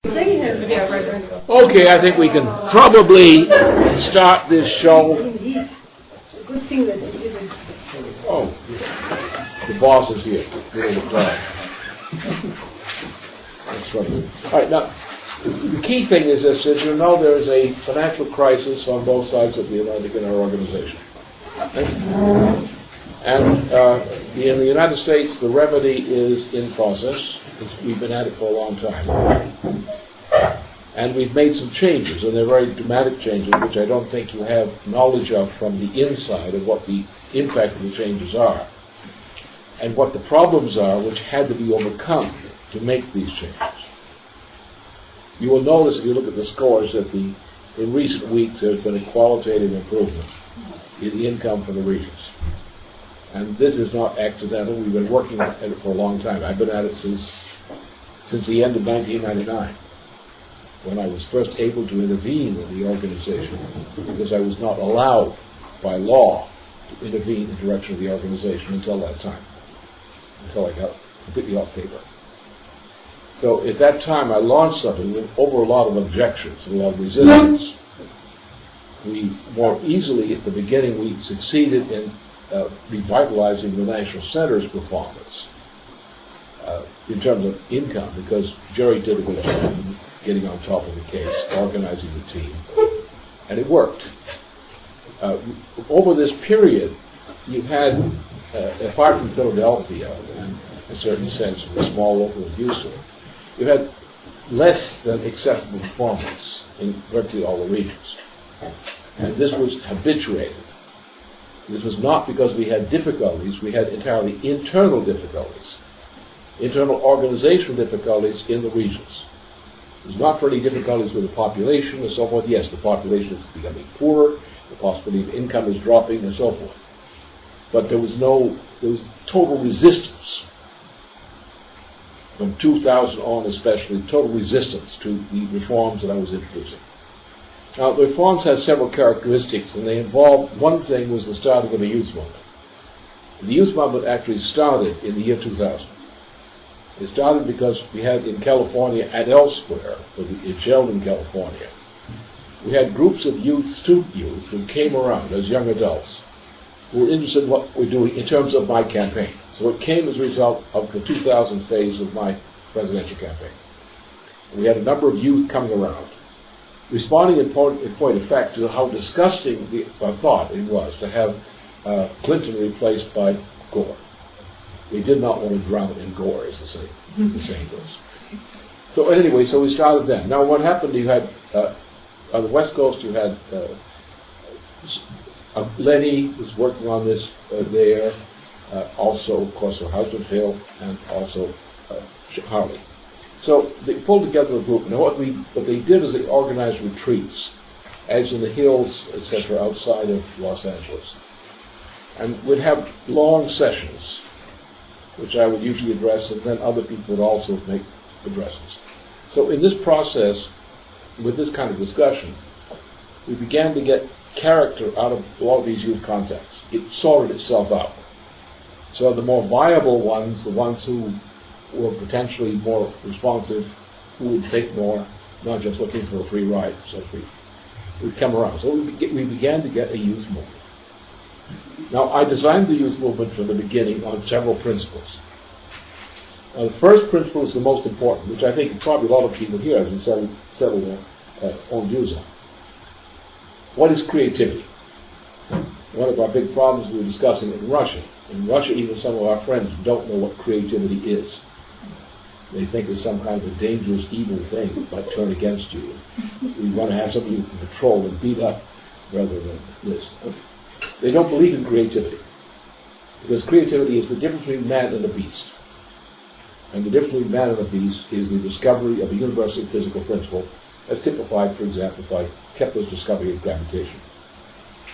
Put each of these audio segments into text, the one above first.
Okay, I think we can probably start this show. Good thing that you didn't. Oh, the boss is here. That's right. All right, now, the key thing is this, as you know, there is a financial crisis on both sides of the Atlantic in our organization. And in the United States, the remedy is in process. We've been at it for a long time. And we've made some changes, and they're very dramatic changes, which I don't think you have knowledge of from the inside of what the impact of the changes are, and what the problems are which had to be overcome to make these changes. You will notice, if you look at the scores, that in recent weeks there's been a qualitative improvement in the income for the regions. And this is not accidental. We've been working at it for a long time. I've been at it since the end of 1999, when I was first able to intervene in the organization, because I was not allowed by law to intervene in the direction of the organization until that time, until I got completely off paper. So at that time I launched something with over a lot of objections and a lot of resistance. We more easily, at the beginning, we succeeded in revitalizing the National Center's performance in terms of income, because Jerry did a good job in getting on top of the case, organizing the team, and it worked. Over this period, you've had, apart from Philadelphia, and in a certain sense, the small local of Houston, you've had less than acceptable performance in virtually all the regions. And this was habituated. This was not because we had difficulties, we had entirely internal difficulties, internal organizational difficulties in the regions. There's not for any difficulties with the population and so forth. Yes, the population is becoming poorer, the possibility of income is dropping and so forth. But there was total resistance from 2000 on, especially total resistance to the reforms that I was introducing. Now, the reforms had several characteristics, and they involved, one thing was the starting of a youth movement. The youth movement actually started in the year 2000. It started because we had in California and elsewhere, in Sheldon, California, we had groups of youth, student youth, who came around as young adults who were interested in what we're doing in terms of my campaign. So it came as a result of the 2000 phase of my presidential campaign. We had a number of youth coming around, responding in point of fact to how disgusting I thought it was to have Clinton replaced by Gore. They did not want to drown in Gore, as the saying goes. So anyway, so we started then. Now what happened, you had, on the West Coast, you had Lenny was working on this there, also, of course, Housenfield, and also Harley. So they pulled together a group. Now what they did is they organized retreats, as in the hills, etc., outside of Los Angeles. And we'd have long sessions, which I would usually address, and then other people would also make addresses. So in this process, with this kind of discussion, we began to get character out of a lot of these youth contexts. It sorted itself out. So the more viable ones, the ones who were potentially more responsive, who would take more, not just looking for a free ride, so to speak, would come around. So we began to get a youth movement. Now, I designed the youth movement from the beginning on several principles. Now, the first principle is the most important, which I think probably a lot of people here have settled their own views on. What is creativity? One of our big problems we were discussing in Russia. In Russia, even some of our friends don't know what creativity is. They think it's some kind of a dangerous, evil thing that might turn against you. We want to have something you can control and beat up rather than this. They don't believe in creativity, because creativity is the difference between man and a beast. And the difference between man and a beast is the discovery of a universal physical principle, as typified, for example, by Kepler's discovery of gravitation,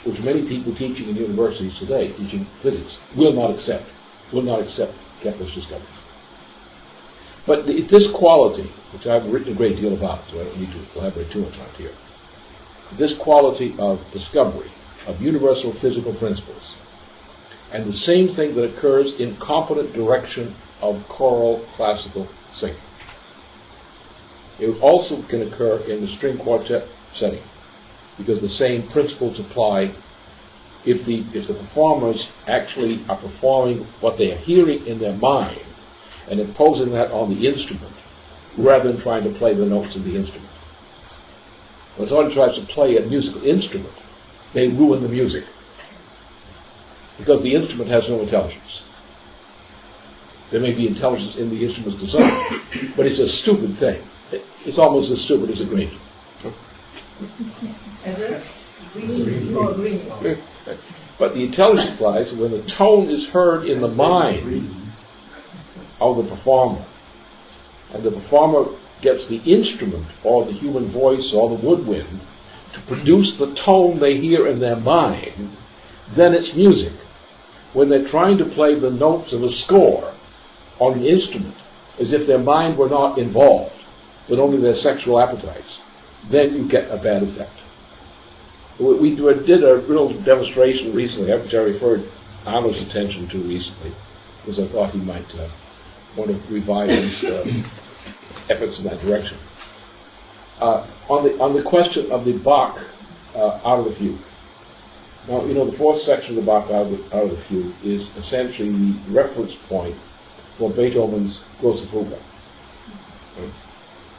which many people teaching in universities today, teaching physics, will not accept Kepler's discovery. But this quality, which I've written a great deal about, so I don't need to elaborate too much on it here, this quality of discovery, of universal physical principles, and the same thing that occurs in competent direction of choral classical singing. It also can occur in the string quartet setting, because the same principles apply if the performers actually are performing what they are hearing in their mind and imposing that on the instrument rather than trying to play the notes of the instrument. When somebody tries to play a musical instrument, they ruin the music because the instrument has no intelligence. There may be intelligence in the instrument's design, but it's a stupid thing. It's almost as stupid as a green. Green. But the intelligence lies when the tone is heard in the mind of the performer, and the performer gets the instrument or the human voice or the woodwind to produce the tone they hear in their mind, then it's music. When they're trying to play the notes of a score on an instrument as if their mind were not involved, but only their sexual appetites, then you get a bad effect. We did a real demonstration recently, which I referred Arnold's attention to recently, because I thought he might want to revive his efforts in that direction. On the question of the Bach out of the fugue. Now, the fourth section of the Bach out of the fugue is essentially the reference point for Beethoven's Grosse Fuge.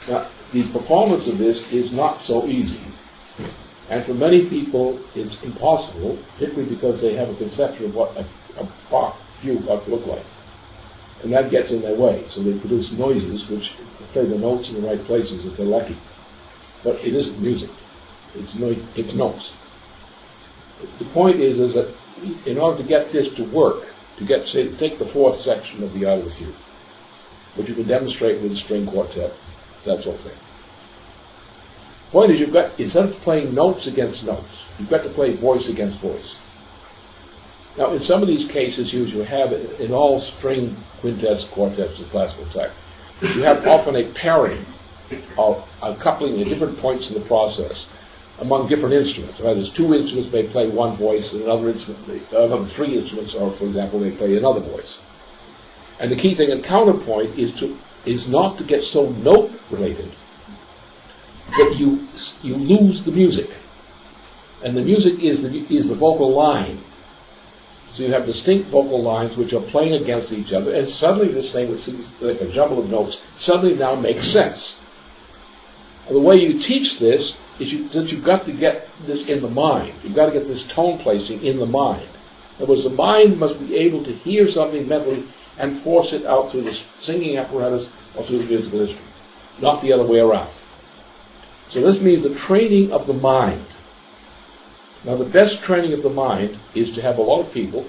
Now, the performance of this is not so easy. And for many people, it's impossible, particularly because they have a conception of what a Bach fugue ought to look like. And that gets in their way. So they produce noises which play the notes in the right places if they're lucky. But it isn't music. It's notes. The point is that in order to get this to work, take the fourth section of the Out of the Fugue, which you can demonstrate with a string quartet, that sort of thing. The point is, instead of playing notes against notes, you've got to play voice against voice. Now, in some of these cases, you have it in all string quintets, quartets of classical type. You have often a pairing of a coupling at different points in the process among different instruments. That is, two instruments may play one voice, and another three instruments, or for example, they play another voice. And the key thing at counterpoint is not to get so note related that you lose the music. And the music is the vocal line. So you have distinct vocal lines which are playing against each other, and suddenly this thing, which seems like a jumble of notes, suddenly now makes sense. And the way you teach this is that you've got to get this in the mind. You've got to get this tone placing in the mind. In other words, the mind must be able to hear something mentally and force it out through the singing apparatus or through the musical instrument, not the other way around. So this means the training of the mind. Now, the best training of the mind is to have a lot of people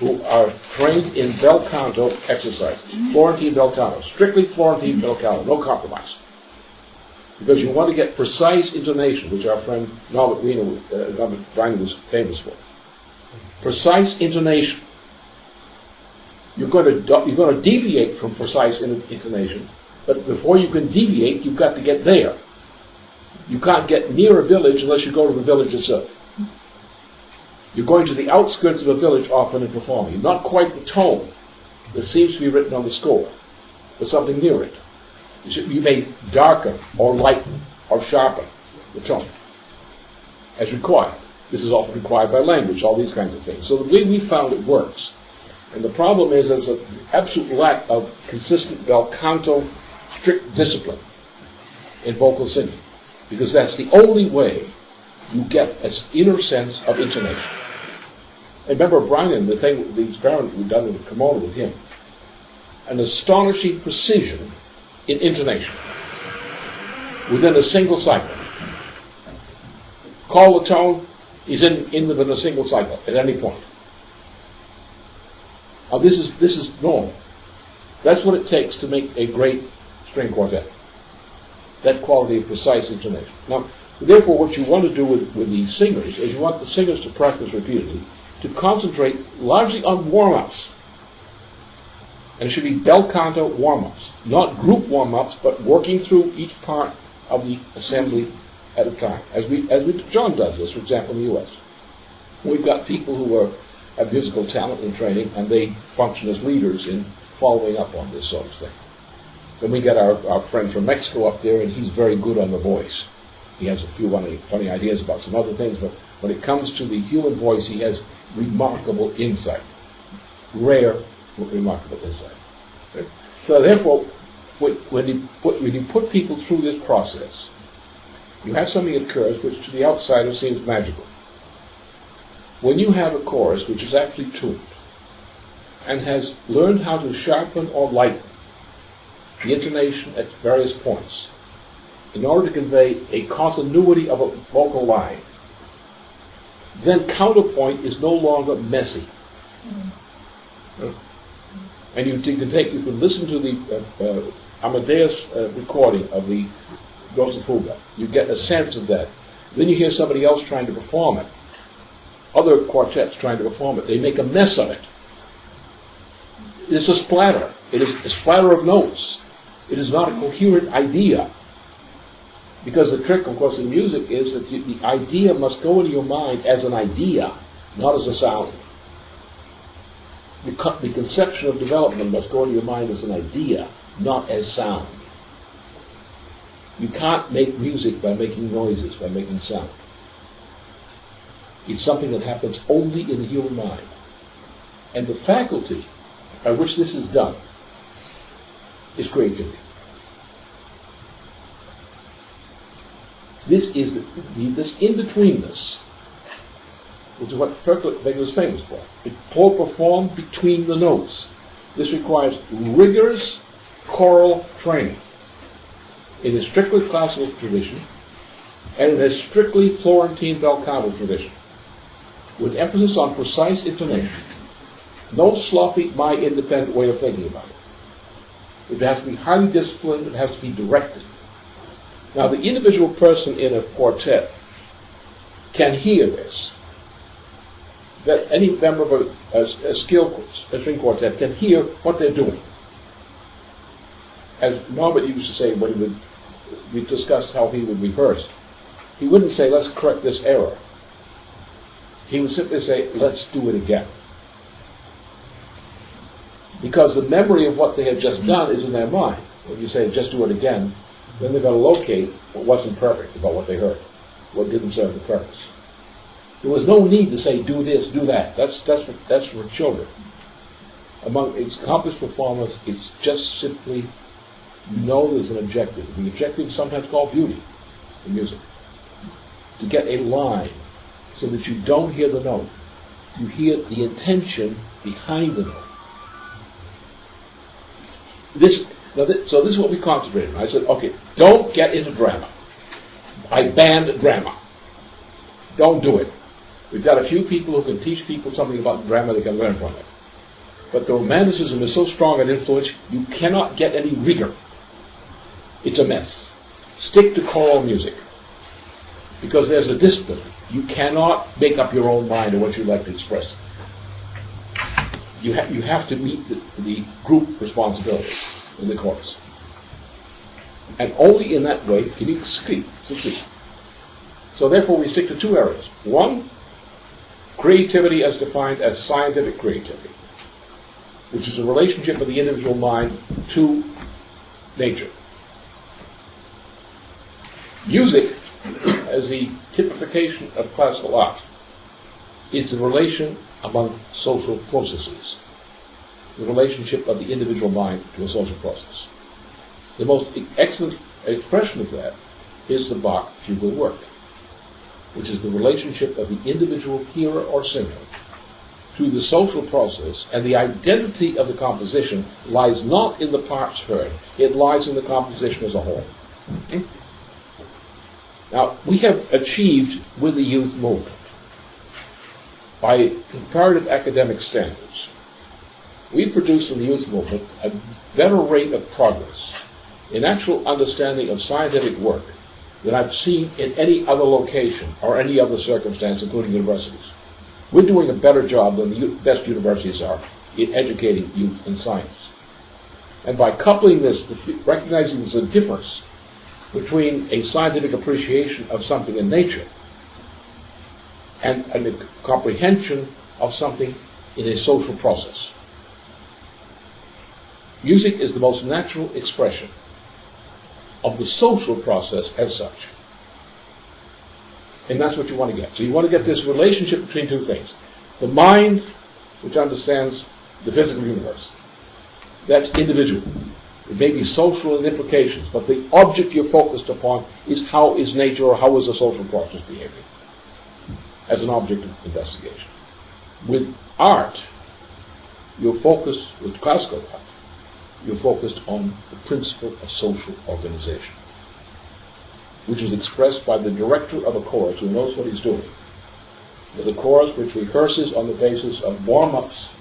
who are trained in bel canto exercises, Florentine bel canto, strictly Florentine bel canto, no compromise. Because you want to get precise intonation, which our friend Norbert Weiner was famous for. Precise intonation. You're going to deviate from precise intonation, but before you can deviate, you've got to get there. You can't get near a village unless you go to the village itself. You're going to the outskirts of a village often and performing. Not quite the tone that seems to be written on the score, but something near it. You may darken or lighten or sharpen the tone as required. This is often required by language, all these kinds of things. So the way we found it works. And the problem is there's an absolute lack of consistent bel canto, strict discipline in vocal singing. Because that's the only way you get an inner sense of intonation. And remember Brian, the experiment we've done with Cremona with him, an astonishing precision in intonation within a single cycle. Call the tone, he's in within a single cycle at any point. Now this is normal. That's what it takes to make a great string quartet. That quality of precise intonation. Now, therefore, what you want to do with these singers is you want the singers to practice repeatedly, to concentrate largely on warm-ups. And it should be bel canto warm-ups, not group warm-ups, but working through each part of the assembly at a time. As John does this, for example, in the U.S. We've got people who have musical talent and training, and they function as leaders in following up on this sort of thing. Then we get our friend from Mexico up there, and he's very good on the voice. He has a few funny ideas about some other things, but when it comes to the human voice, he has remarkable insight. Rare, but remarkable insight. Okay? So therefore, when you put people through this process, you have something that occurs which to the outsider seems magical. When you have a chorus which is actually tuned and has learned how to sharpen or lighten the intonation at various points in order to convey a continuity of a vocal line, then counterpoint is no longer messy. And you can listen to the Amadeus recording of the Grosse Fuga. You get a sense of that. Then you hear somebody else trying to perform it. Other quartets trying to perform it. They make a mess of it. It's a splatter. It is a splatter of notes. It is not a coherent idea. Because the trick, of course, in music is that the idea must go into your mind as an idea, not as a sound. The conception of development must go into your mind as an idea, not as sound. You can't make music by making noises, by making sound. It's something that happens only in the human mind. And the faculty by which this is done is creativity. This is this in-betweenness, which is what Wegener is famous for. It all performed between the notes. This requires rigorous choral training in a strictly classical tradition and in a strictly Florentine bel canto tradition, with emphasis on precise intonation. No sloppy, my independent way of thinking about it. It has to be highly disciplined, it has to be directed. Now, the individual person in a quartet can hear this. That any member of a string quartet can hear what they're doing. As Norbert used to say when we discussed how he would rehearse, he wouldn't say, let's correct this error. He would simply say, let's do it again. Because the memory of what they had just done is in their mind. When you say, just do it again, then they've got to locate what wasn't perfect about what they heard, what didn't serve the purpose. There was no need to say, do this, do that. That's for children. Among accomplished performers, it's just simply know there's an objective. The objective is sometimes called beauty in music. To get a line so that you don't hear the note. You hear the intention behind the note. So this is what we concentrated on. I said, okay, don't get into drama. I banned drama. Don't do it. We've got a few people who can teach people something about drama they can learn from it. But the romanticism is so strong an influence, you cannot get any rigor. It's a mess. Stick to choral music. Because there's a discipline. You cannot make up your own mind of what you'd like to express. You have to meet the group responsibility in the chorus. And only in that way can you succeed. So therefore we stick to two areas. One, creativity as defined as scientific creativity, which is a relationship of the individual mind to nature. Music, as the typification of classical art, is the relation among social processes, the relationship of the individual mind to a social process. The most excellent expression of that is the Bach fugal work, which is the relationship of the individual hearer or singer to the social process, and the identity of the composition lies not in the parts heard, it lies in the composition as a whole. Now, we have achieved with the youth movement, by comparative academic standards, we've produced in the youth movement a better rate of progress in actual understanding of scientific work than I've seen in any other location or any other circumstance, including universities. We're doing a better job than the best universities are in educating youth in science. And by coupling this, recognizing there's a difference between a scientific appreciation of something in nature and a comprehension of something in a social process. Music is the most natural expression of the social process as such. And that's what you want to get. So you want to get this relationship between two things. The mind, which understands the physical universe, that's individual. It may be social in implications, but the object you're focused upon is how is nature or how is the social process behaving as an object of investigation. With art, you're focused, with classical art, you're focused on the principle of social organization, which is expressed by the director of a chorus who knows what he's doing. The chorus which rehearses on the basis of warm-ups,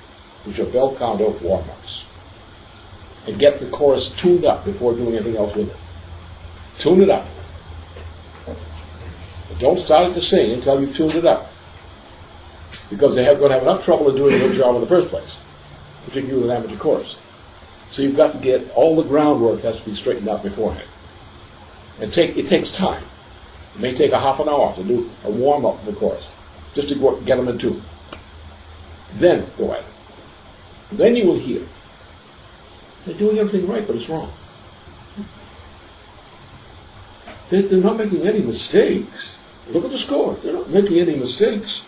which are bel canto warm-ups, and get the chorus tuned up before doing anything else with it. Tune it up. But don't start it to sing until you've tuned it up, because they're going to have enough trouble in doing a good job in the first place, particularly with an amateur chorus. So you've got to get all the groundwork has to be straightened out beforehand. And it takes time. It may take a half an hour to do a warm-up for the chorus, just to get them in tune. Then go at it. Then you will hear, they're doing everything right, but it's wrong. They're not making any mistakes. Look at the score. They're not making any mistakes.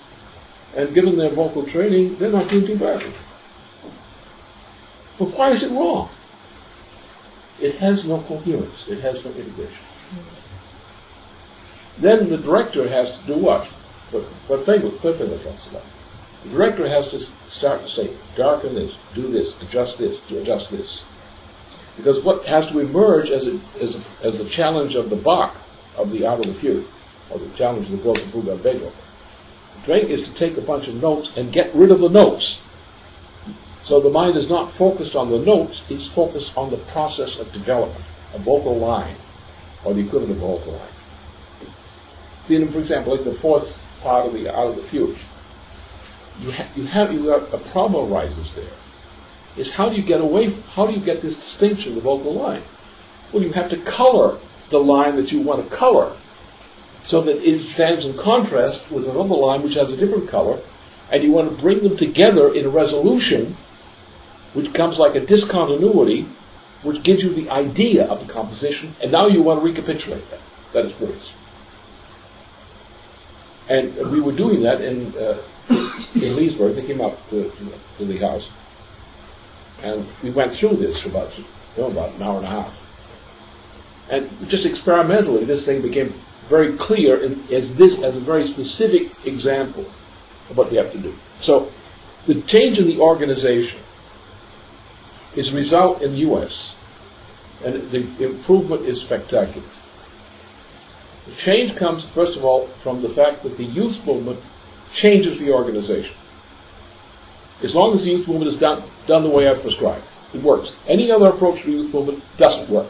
And given their vocal training, they're not doing too badly. But why is it wrong? It has no coherence. It has no integration. Then the director has to do what? What Feiglin talks about. The director has to start to say, darken this, do this, adjust this. Because what has to emerge as a challenge of the Bach, of the Out of the Fugue, or the challenge of the broken fugue of Beethoven, is to take a bunch of notes and get rid of the notes. So the mind is not focused on the notes, it's focused on the process of development, a vocal line, or the equivalent of a vocal line. See, for example, like the fourth part of the Out of the Fugue, a problem arises there. Is how do you get this distinction, the vocal line? Well, you have to color the line that you want to color so that it stands in contrast with another line which has a different color, and you want to bring them together in a resolution which comes like a discontinuity, which gives you the idea of the composition, and now you want to recapitulate that. That is words. And we were doing that in Leesburg. They came up to the house, and we went through this for about an hour and a half. And just experimentally, this thing became very clear as a very specific example of what we have to do. So, the change in the organization is a result in the U.S., and the improvement is spectacular. The change comes, first of all, from the fact that the youth movement changes the organization. As long as the youth movement is done the way I've prescribed, it works. Any other approach to the youth movement doesn't work.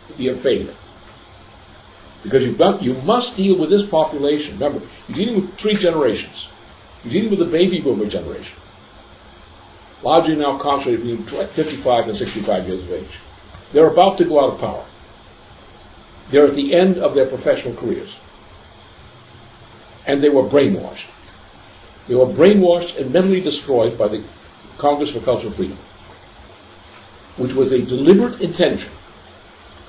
It'd be a failure. Because you must deal with this population. Remember, you're dealing with 3 generations. You're dealing with the baby boomer generation, largely now concentrated between 55 and 65 years of age. They're about to go out of power. They're at the end of their professional careers. And they were brainwashed. They were brainwashed and mentally destroyed by the Congress for Cultural Freedom, which was a deliberate intention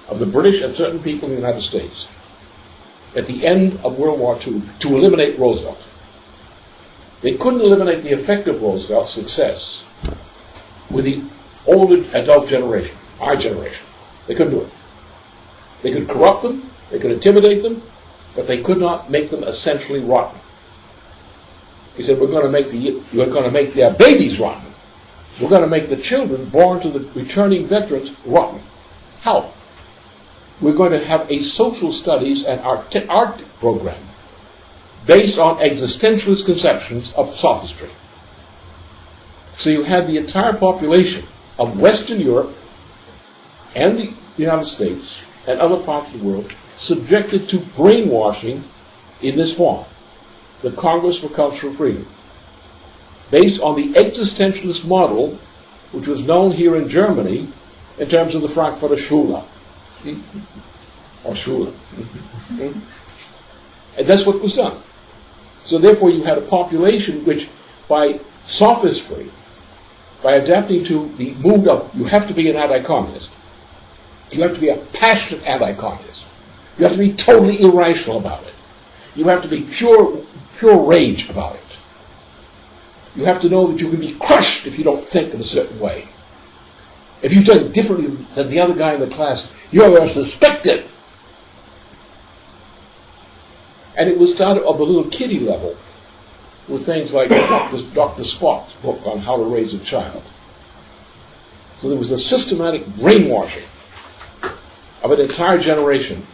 of the British and certain people in the United States at the end of World War II to eliminate Roosevelt. They couldn't eliminate the effect of Roosevelt's success with the older adult generation, our generation. They couldn't do it. They could corrupt them, they could intimidate them, but they could not make them essentially rotten. He said, you're going to make their babies rotten. We're going to make the children born to the returning veterans rotten. How? We're going to have a social studies and art program based on existentialist conceptions of sophistry. So you had the entire population of Western Europe and the United States and other parts of the world subjected to brainwashing in this form, the Congress for Cultural Freedom, based on the existentialist model which was known here in Germany in terms of the Frankfurter Schule, or Schule. And that's what was done. So therefore you had a population which, by sophistry, by adapting to the mood of, you have to be an anti-communist. You have to be a passionate anti-communist. You have to be totally irrational about it. You have to be pure rage about it. You have to know that you can be crushed if you don't think in a certain way. If you think differently than the other guy in the class, you're suspected. And it was started on the little kiddie level with things like Dr. Spock's book on how to raise a child. So there was a systematic brainwashing of an entire generation.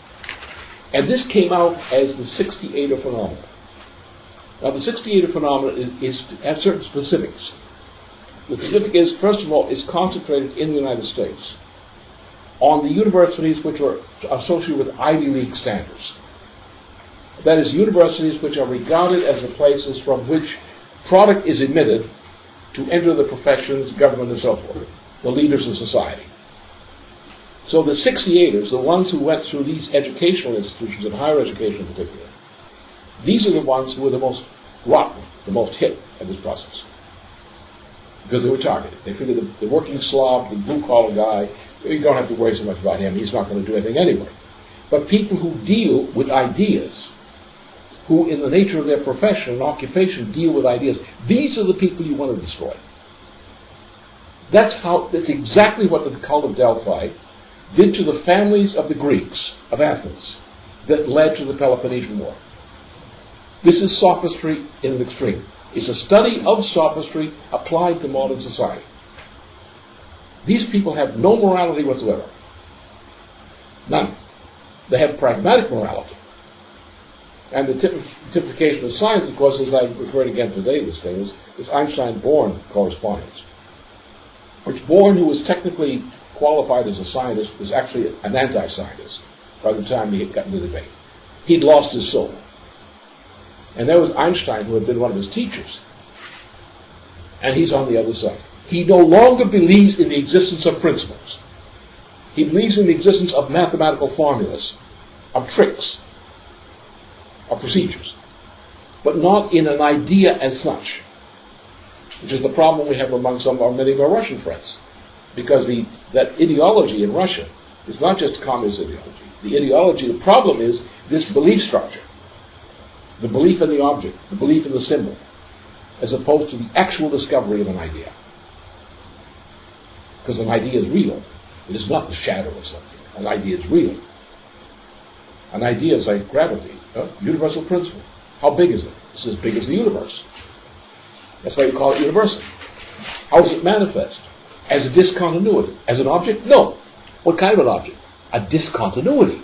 And this came out as the 68er phenomenon. Now, the 68er phenomenon has certain specifics. The specific is, first of all, it's concentrated in the United States on the universities which are associated with Ivy League standards. That is, universities which are regarded as the places from which product is emitted to enter the professions, government, and so forth, the leaders of society. So the 68ers, the ones who went through these educational institutions, and higher education in particular, these are the ones who were the most rotten, the most hit in this process. Because they were targeted. They figured the working slob, the blue-collar guy, you don't have to worry so much about him. He's not going to do anything anyway. But people who deal with ideas, who in the nature of their profession and occupation deal with ideas, these are the people you want to destroy. That's exactly what the cult of Delphi did to the families of the Greeks of Athens that led to the Peloponnesian War. This is sophistry in an extreme. It's a study of sophistry applied to modern society. These people have no morality whatsoever. None. They have pragmatic morality. And the typification of science, of course, as I referred again today, this thing is this Einstein-Born correspondence, which Born, who was technically qualified as a scientist, was actually an anti-scientist by the time he had gotten the debate. He'd lost his soul. And there was Einstein, who had been one of his teachers. And he's on the other side. He no longer believes in the existence of principles. He believes in the existence of mathematical formulas, of tricks, of procedures, but not in an idea as such, which is the problem we have among many of our Russian friends. Because that ideology in Russia is not just communist ideology. The problem is this belief structure. The belief in the object, the belief in the symbol, as opposed to the actual discovery of an idea. Because an idea is real. It is not the shadow of something. An idea is real. An idea is like gravity, universal principle. How big is it? It's as big as the universe. That's why you call it universal. How does it manifest? As a discontinuity. As an object? No. What kind of an object? A discontinuity.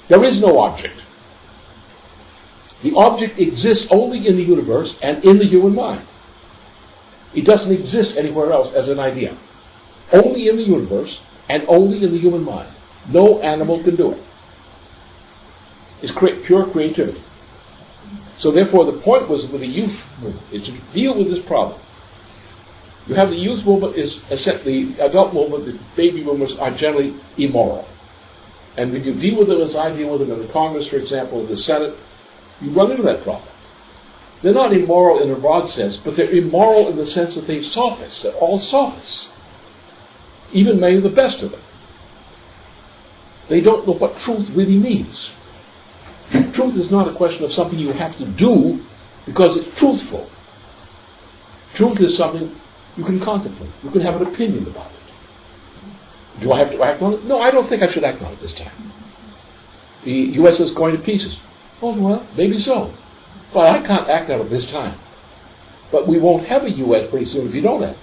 There is no object. The object exists only in the universe and in the human mind. It doesn't exist anywhere else as an idea. Only in the universe and only in the human mind. No animal can do it. It's pure creativity. So therefore the point was with the youth movement is to deal with this problem. You have the youth movement, the adult movement, the baby boomers are generally immoral. And when you deal with them as I deal with them in the Congress, for example, in the Senate, you run into that problem. They're not immoral in a broad sense, but they're immoral in the sense that they're sophists. They're all sophists. Even many of the best of them. They don't know what truth really means. Truth is not a question of something you have to do because it's truthful. Truth is something you can contemplate. You can have an opinion about it. Do I have to act on it? No, I don't think I should act on it this time. The U.S. is going to pieces. Oh, well, maybe so. But I can't act on it this time. But we won't have a U.S. pretty soon if you don't act.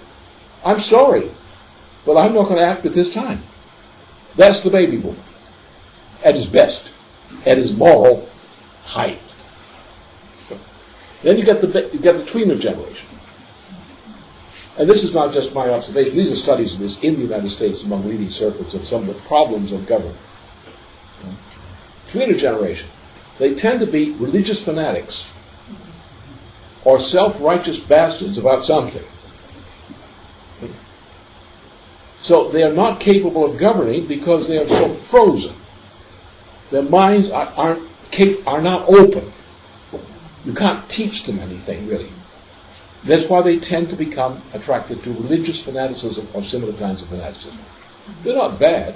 I'm sorry, but I'm not going to act at this time. That's the baby boomer. At his best. At his moral height. Then you get the tweener generation. And this is not just my observation. These are studies of this in the United States among leading circuits of some of the problems of government. Tweener generation. They tend to be religious fanatics or self-righteous bastards about something. So they are not capable of governing because they are so frozen. Their minds are not open. You can't teach them anything, really. That's why they tend to become attracted to religious fanaticism or similar kinds of fanaticism. They're not bad.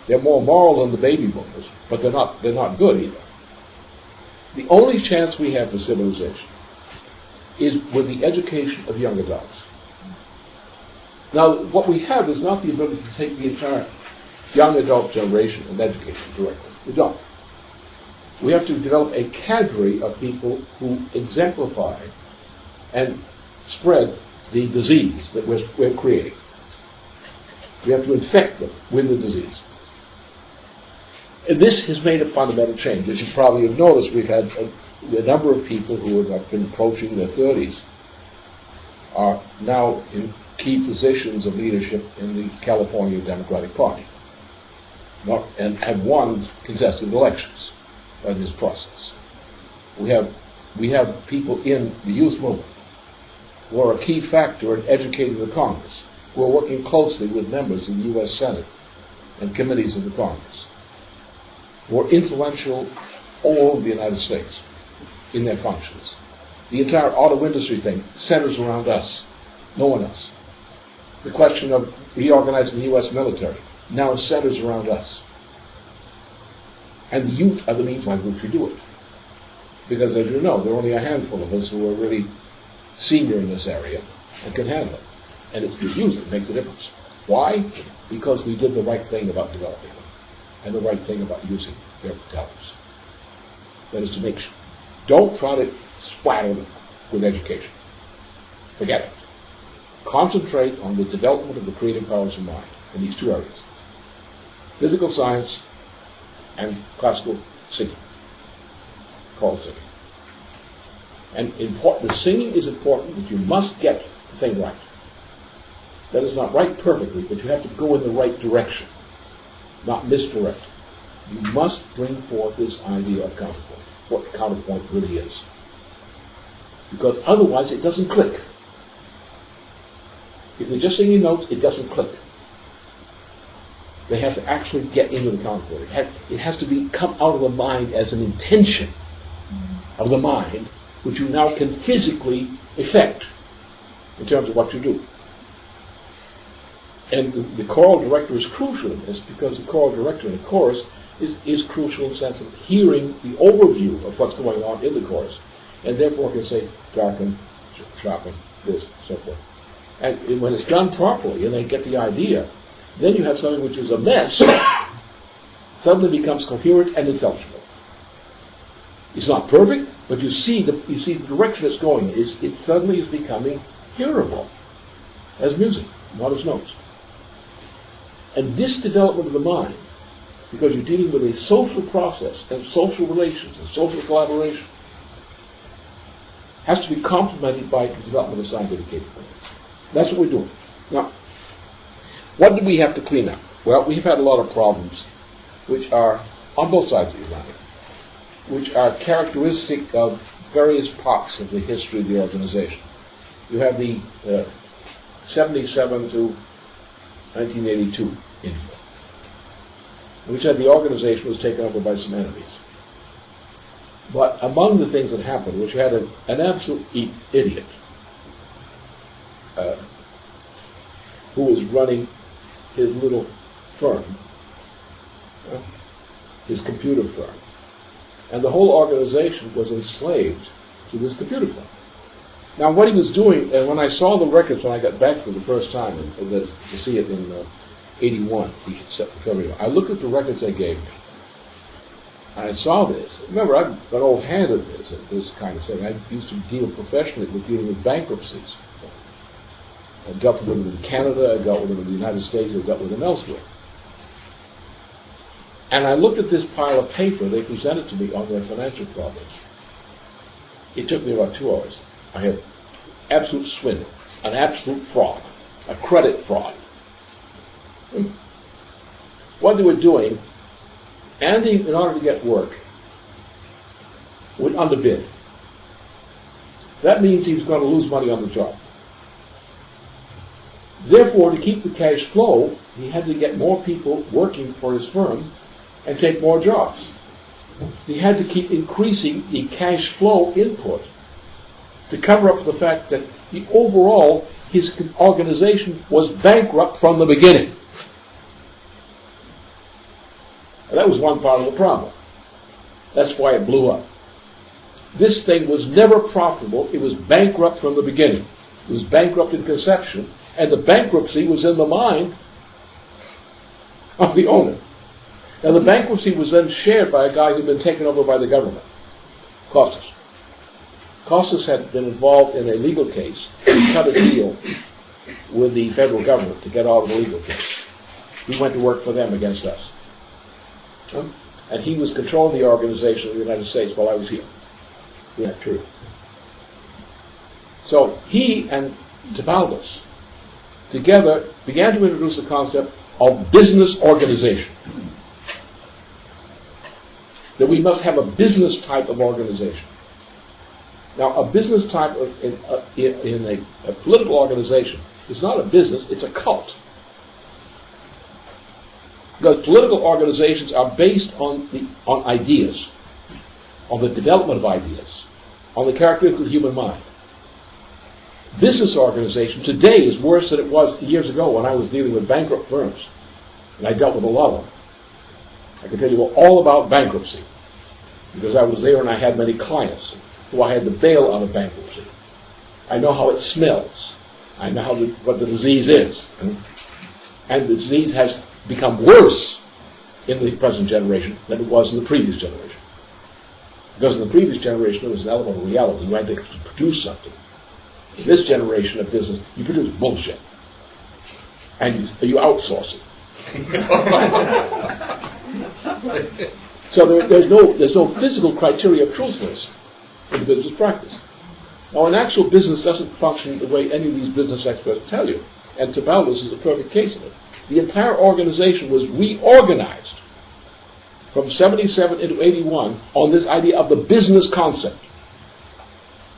They're more moral than the baby boomers, but they're not good either. The only chance we have for civilization is with the education of young adults. Now, what we have is not the ability to take the entire young adult generation and educate them directly. We don't. We have to develop a cadre of people who exemplify and spread the disease that we're creating. We have to infect them with the disease. And this has made a fundamental change. As you probably have noticed, we've had a number of people who have been approaching their 30s are now in key positions of leadership in the California Democratic Party, and have won contested elections by this process. We have people in the youth movement who are a key factor in educating the Congress, who are working closely with members of the U.S. Senate and committees of the Congress, who are influential all over the United States in their functions. The entire auto industry thing centers around us, no one else. The question of reorganizing the U.S. military now centers around us. And the youth are the means by which we do it. Because, as you know, there are only a handful of us who are really senior in this area and can handle it. And it's the youth that makes a difference. Why? Because we did the right thing about developing them, and the right thing about using their talents. That is to make sure. Don't try to splatter them with education. Forget it. Concentrate on the development of the creative powers of mind in these two areas: physical science and classical singing, choral singing. And the singing is important, but you must get the thing right. That is not right perfectly, but you have to go in the right direction, not misdirect. You must bring forth this idea of counterpoint, what counterpoint really is. Because otherwise it doesn't click. If they're just singing notes, it doesn't click. They have to actually get into the counterpoint. It has to come out of the mind as an intention of the mind, which you now can physically effect in terms of what you do. And the choral director is crucial in this, because the choral director in the chorus is crucial in the sense of hearing the overview of what's going on in the chorus, and therefore can say, darken, sharpen, this, so forth. And when it's done properly and they get the idea, then you have something which is a mess, suddenly becomes coherent and intelligible. It's not perfect, but you see the direction it's going in. It suddenly is becoming hearable as music, not as notes. And this development of the mind, because you're dealing with a social process and social relations and social collaboration, has to be complemented by the development of scientific capability. That's what we're doing. Now, what do we have to clean up? Well, we've had a lot of problems which are on both sides of the Atlantic, which are characteristic of various parts of the history of the organization. You have the 77 to 1982 interval, which had the organization was taken over by some enemies. But among the things that happened, which had an absolute idiot who was running his little firm, his computer firm, and the whole organization was enslaved to this computer firm. Now, what he was doing, and when I saw the records when I got back for the first time, to see it in 81, February, I looked at the records they gave me. And I saw this. Remember, I'm an old hand at this kind of thing. I used to deal professionally with dealing with bankruptcies. I dealt with them in Canada, I dealt with them in the United States, I dealt with them elsewhere. And I looked at this pile of paper they presented to me on their financial problems. It took me about 2 hours. I had absolute swindle, an absolute fraud, a credit fraud. What they were doing, Andy, in order to get work, would underbid. That means he was going to lose money on the job. Therefore, to keep the cash flow, he had to get more people working for his firm and take more jobs. He had to keep increasing the cash flow input to cover up for the fact that overall, his organization was bankrupt from the beginning. And that was one part of the problem. That's why it blew up. This thing was never profitable. It was bankrupt from the beginning. It was bankrupt in conception, and the bankruptcy was in the mind of the owner. Now, the bankruptcy was then shared by a guy who'd been taken over by the government, Costas. Costas had been involved in a legal case. He cut a deal with the federal government to get out of the legal case. He went to work for them against us. And he was controlling the organization of the United States while I was here in that period. So he and Tabaldos together began to introduce the concept of business organization. That we must have a business type of organization. Now, a business type in a political organization is not a business, it's a cult. Because political organizations are based on ideas, on the development of ideas, on the characteristics of the human mind. Business organization today is worse than it was years ago when I was dealing with bankrupt firms. And I dealt with a lot of them. I can tell you all about bankruptcy, because I was there and I had many clients who I had to bail out of bankruptcy. I know how it smells. I know what the disease is. And the disease has become worse in the present generation than it was in the previous generation. Because in the previous generation there was an element of reality. You had to produce something. In this generation of business, you produce bullshit. And you outsource it. So there's no physical criteria of truthfulness in the business practice. Now, an actual business doesn't function the way any of these business experts tell you, and Tabaldos is a perfect case of it. The entire organization was reorganized from 77 into 81 on this idea of the business concept.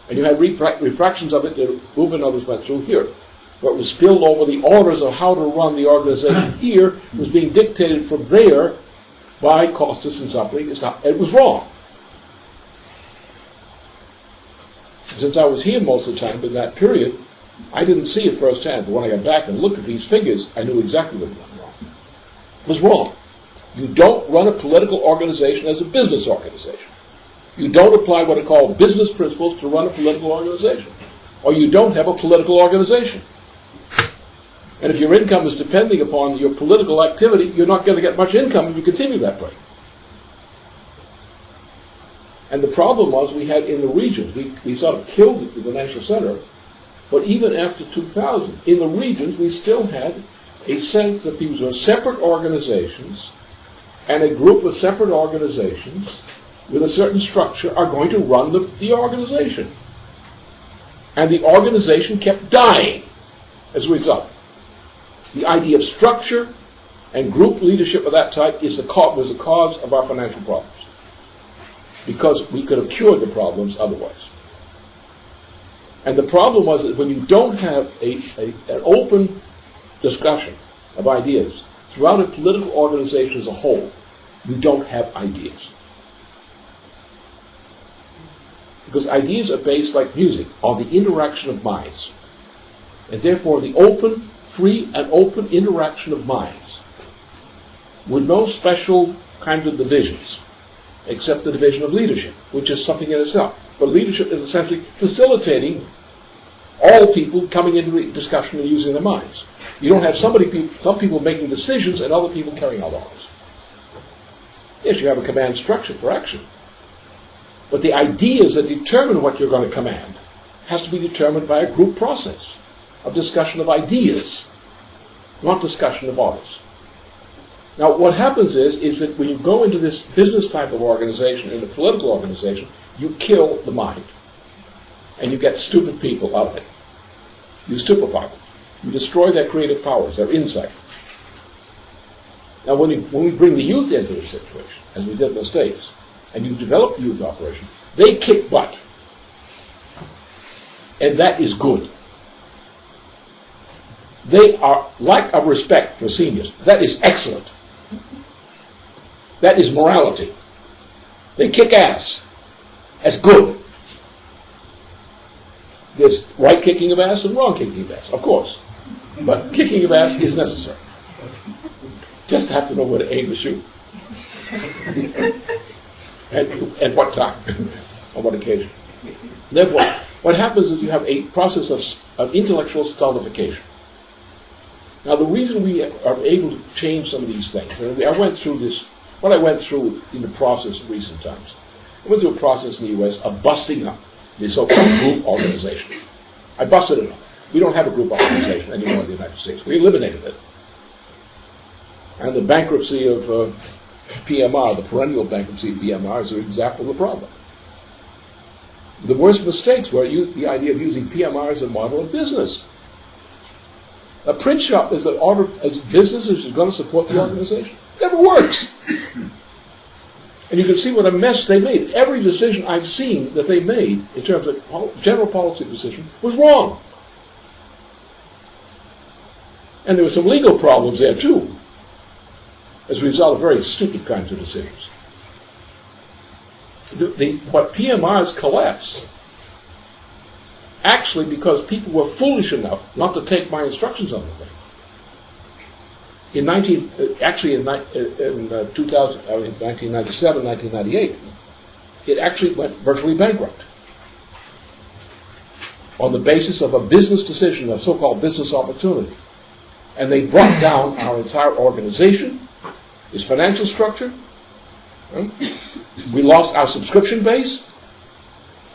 And you had refractions of it that Uwe and others went through here. What was spilled over the orders of how to run the organization here was being dictated from there by Costas and something. It was wrong. Since I was here most of the time in that period, I didn't see it firsthand, but when I got back and looked at these figures, I knew exactly what was wrong. It was wrong. You don't run a political organization as a business organization. You don't apply what are called business principles to run a political organization. Or you don't have a political organization. And if your income is depending upon your political activity, you're not going to get much income if you continue that way. And the problem was we had in the regions, we sort of killed it with the National Center, but even after 2000, in the regions we still had a sense that these were separate organizations, and a group of separate organizations with a certain structure are going to run the organization. And the organization kept dying as a result. The idea of structure and group leadership of that type was the cause of our financial problems. Because we could have cured the problems otherwise. And the problem was that when you don't have an open discussion of ideas throughout a political organization as a whole, you don't have ideas. Because ideas are based, like music, on the interaction of minds. And therefore the open, free and open interaction of minds, with no special kinds of divisions, except the division of leadership, which is something in itself. But leadership is essentially facilitating all people coming into the discussion and using their minds. You don't have some people making decisions and other people carrying out orders. Yes, you have a command structure for action. But the ideas that determine what you're going to command has to be determined by a group process of discussion of ideas, not discussion of orders. Now, what happens is that when you go into this business type of organization, in a political organization, you kill the mind. And you get stupid people out of it. You stupefy them. You destroy their creative powers, their insight. Now, when we bring the youth into the situation, as we did in the States, and you develop the youth operation, they kick butt. And that is good. They are lack of respect for seniors. That is excellent. That is morality. They kick ass. That's good. There's right kicking of ass and wrong kicking of ass, of course. But kicking of ass is necessary. Just have to know where to aim the shoe. and at what time, on what occasion. Therefore, what happens is you have a process of intellectual stultification. Now, the reason we are able to change some of these things, I went through this, what I went through in the process in recent times. I went through a process in the U.S. of busting up the so-called group organization. I busted it up. We don't have a group organization anymore in the United States. We eliminated it. And the bankruptcy of PMR, the perennial bankruptcy of PMR, is an example of the problem. The worst mistakes were the idea of using PMR as a model of business. A print shop is a business is going to support the organization. It never works. And you can see what a mess they made. Every decision I've seen that they made in terms of general policy decision was wrong. And there were some legal problems there too, as a result of very stupid kinds of decisions. What PMRs collapse, actually because people were foolish enough not to take my instructions on the thing. In 1997, 1998, it actually went virtually bankrupt on the basis of a business decision, a so-called business opportunity. And they brought down our entire organization, its financial structure. Right? We lost our subscription base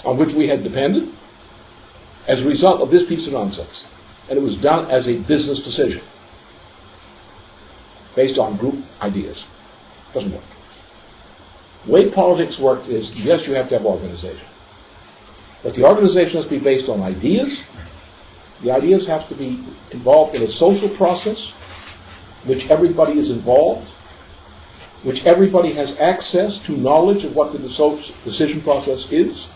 on which we had depended as a result of this piece of nonsense. And it was done as a business decision based on group ideas. Doesn't work. The way politics work is, yes, you have to have organization. But the organization has to be based on ideas. The ideas have to be involved in a social process in which everybody is involved, which everybody has access to knowledge of what the decision process is.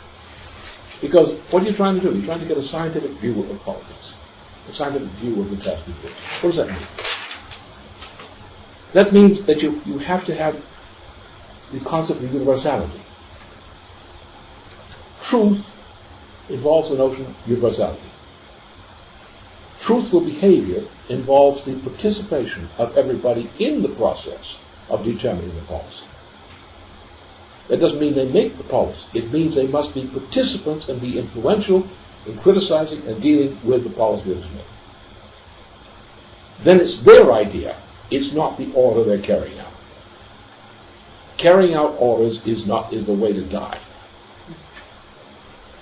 Because what are you trying to do? You're trying to get a scientific view of politics, a scientific view of the task before us. What does that mean? That means that you have to have the concept of universality. Truth involves the notion of universality. Truthful behavior involves the participation of everybody in the process of determining the policy. That doesn't mean they make the policy. It means they must be participants and be influential in criticizing and dealing with the policy that is made. Then it's their idea. It's not the order they're carrying out. Carrying out orders is the way to die.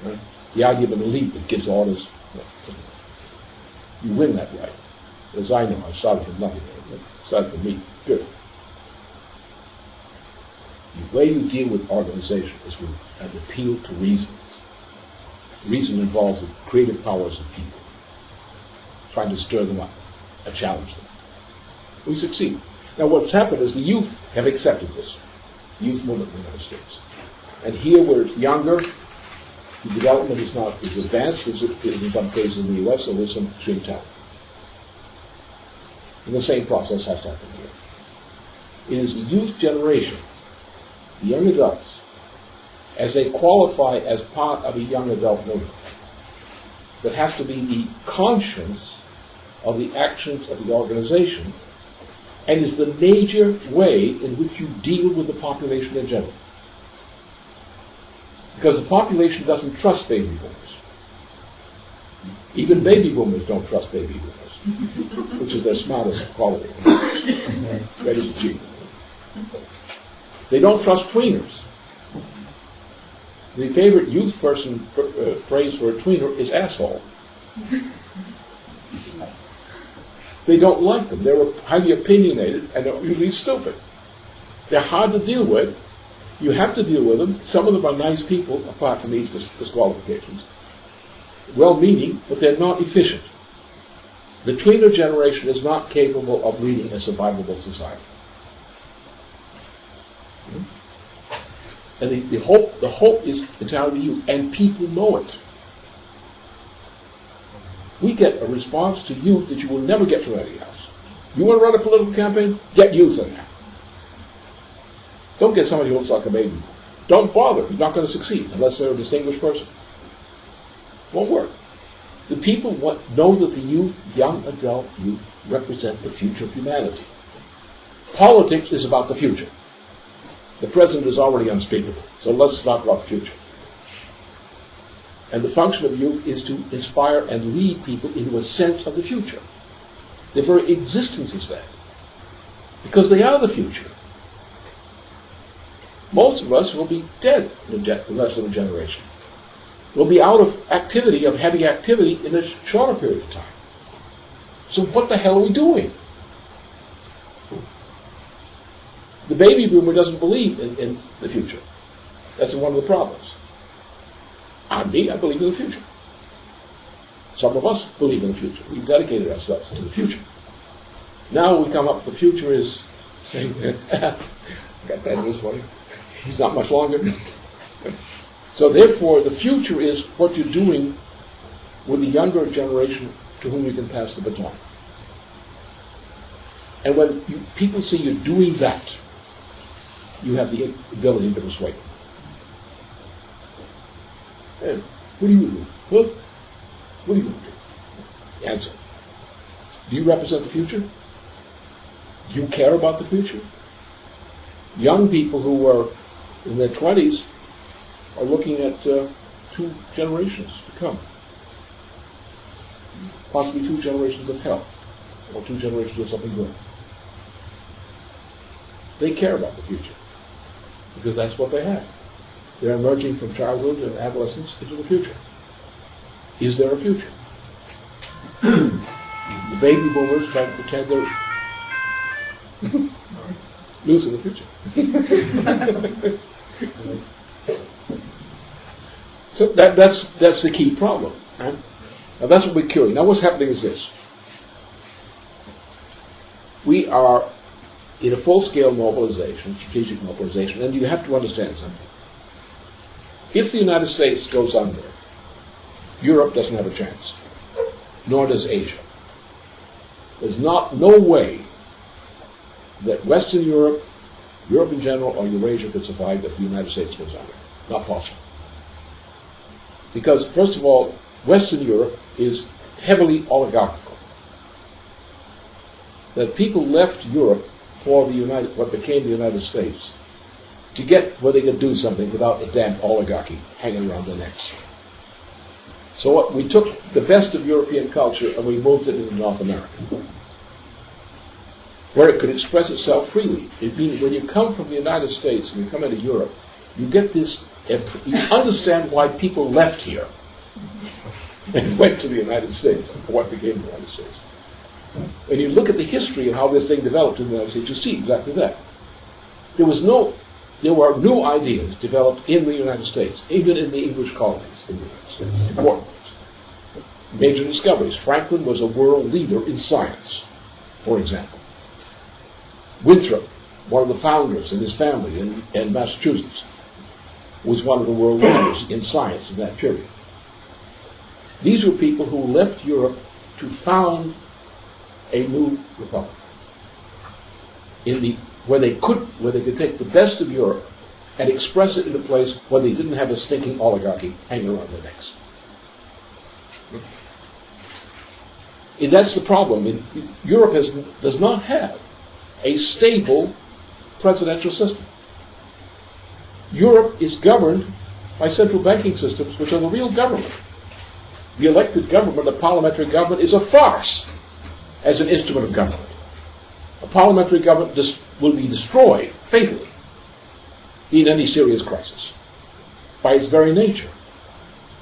Right? The idea of an elite that gives orders, you win that way. As I know, I started from nothing. It started from me. Good. The way you deal with organization is with an appeal to reason. Reason involves the creative powers of people, trying to stir them up and challenge them. We succeed. Now what's happened is the youth have accepted this. The youth movement in the United States. And here where it's younger, the development is not as advanced as it is in some cases in the U.S., so there's some extreme talent. And the same process has to happen here. It is the youth generation, the young adults, as they qualify as part of a young adult movement, that has to be the conscience of the actions of the organization and is the major way in which you deal with the population in general. Because the population doesn't trust baby boomers. Even baby boomers don't trust baby boomers, which is their smartest quality. Ready to cheat. They don't trust tweeners. The favorite youth person phrase for a tweener is asshole. They don't like them. They're highly opinionated and they're usually stupid. They're hard to deal with. You have to deal with them. Some of them are nice people, apart from these disqualifications. Well-meaning, but they're not efficient. The tweener generation is not capable of leading a survivable society. And the hope is entirely the youth, and people know it. We get a response to youth that you will never get from anybody else. You want to run a political campaign? Get youth in there. Don't get somebody who looks like a baby. Don't bother. You're not going to succeed unless they're a distinguished person. Won't work. The people know that the youth, young adult youth, represent the future of humanity. Politics is about the future. The present is already unspeakable, so let's talk about the future. And the function of youth is to inspire and lead people into a sense of the future. Their very existence is that, because they are the future. Most of us will be dead in less than a generation. We'll be out of activity, of heavy activity, in a shorter period of time. So what the hell are we doing? The baby boomer doesn't believe in the future. That's one of the problems. I believe in the future. Some of us believe in the future. We've dedicated ourselves to the future. Now we come up, the future is, got bad news for you. It's not much longer. So therefore, the future is what you're doing with the younger generation to whom you can pass the baton. And when people see you doing that, you have the ability to persuade them. And what do you do? Well, what are you going to do? Answer. Do you represent the future? Do you care about the future? Young people who are in their 20s are looking at 2 generations to come. Possibly 2 generations of hell, or 2 generations of something good. They care about the future, because that's what they have. They're emerging from childhood and adolescence into the future. Is there a future? The baby boomers try to pretend they're losing the future. So that's the key problem. Right? Now that's what we're curing. Now what's happening is this. We are in a full-scale mobilization, strategic mobilization, and you have to understand something. If the United States goes under, Europe doesn't have a chance, nor does Asia. There's no way that Western Europe, Europe in general, or Eurasia could survive if the United States goes under. Not possible. Because, first of all, Western Europe is heavily oligarchical. That people left Europe for what became the United States to get where they could do something without the damn oligarchy hanging around their necks. So we took the best of European culture and we moved it into North America, where it could express itself freely. It means when you come from the United States and you come into Europe, you get this, you understand why people left here and went to the United States, or what became the United States. When you look at the history of how this thing developed in the United States, you see exactly that. There were new ideas developed in the United States, even in the English colonies in the United States, important ones. Major discoveries. Franklin was a world leader in science, for example. Winthrop, one of the founders, and his family in Massachusetts, was one of the world leaders in science in that period. These were people who left Europe to found a new republic, where they could take the best of Europe and express it in a place where they didn't have a stinking oligarchy hanging around their necks. And that's the problem. Europe does not have a stable presidential system. Europe is governed by central banking systems, which are the real government. The elected government, the parliamentary government, is a farce as an instrument of government. A parliamentary government will be destroyed fatally in any serious crisis by its very nature,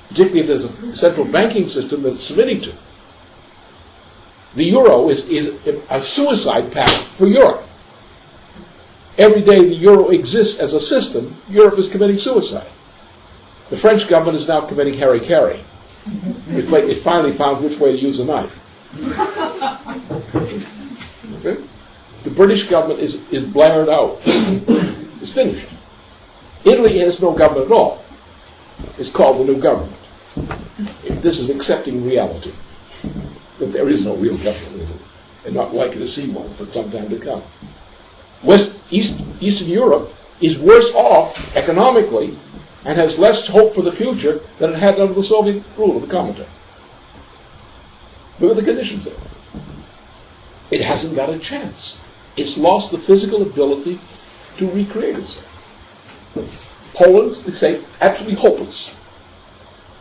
particularly if there's a central banking system that it's submitting to. The euro is a suicide pact for Europe. Every day the euro exists as a system, Europe is committing suicide. The French government is now committing hara-kiri. It finally found which way to use a knife. Okay? The British government is blared out. It's finished. Italy has no government at all. It's called the new government. This is accepting reality, that there is no real government in Italy, and not likely to see one for some time to come. Eastern Europe is worse off economically and has less hope for the future than it had under the Soviet rule of the Comintern. Look at the conditions there. It hasn't got a chance. It's lost the physical ability to recreate itself. Poland, they say, absolutely hopeless.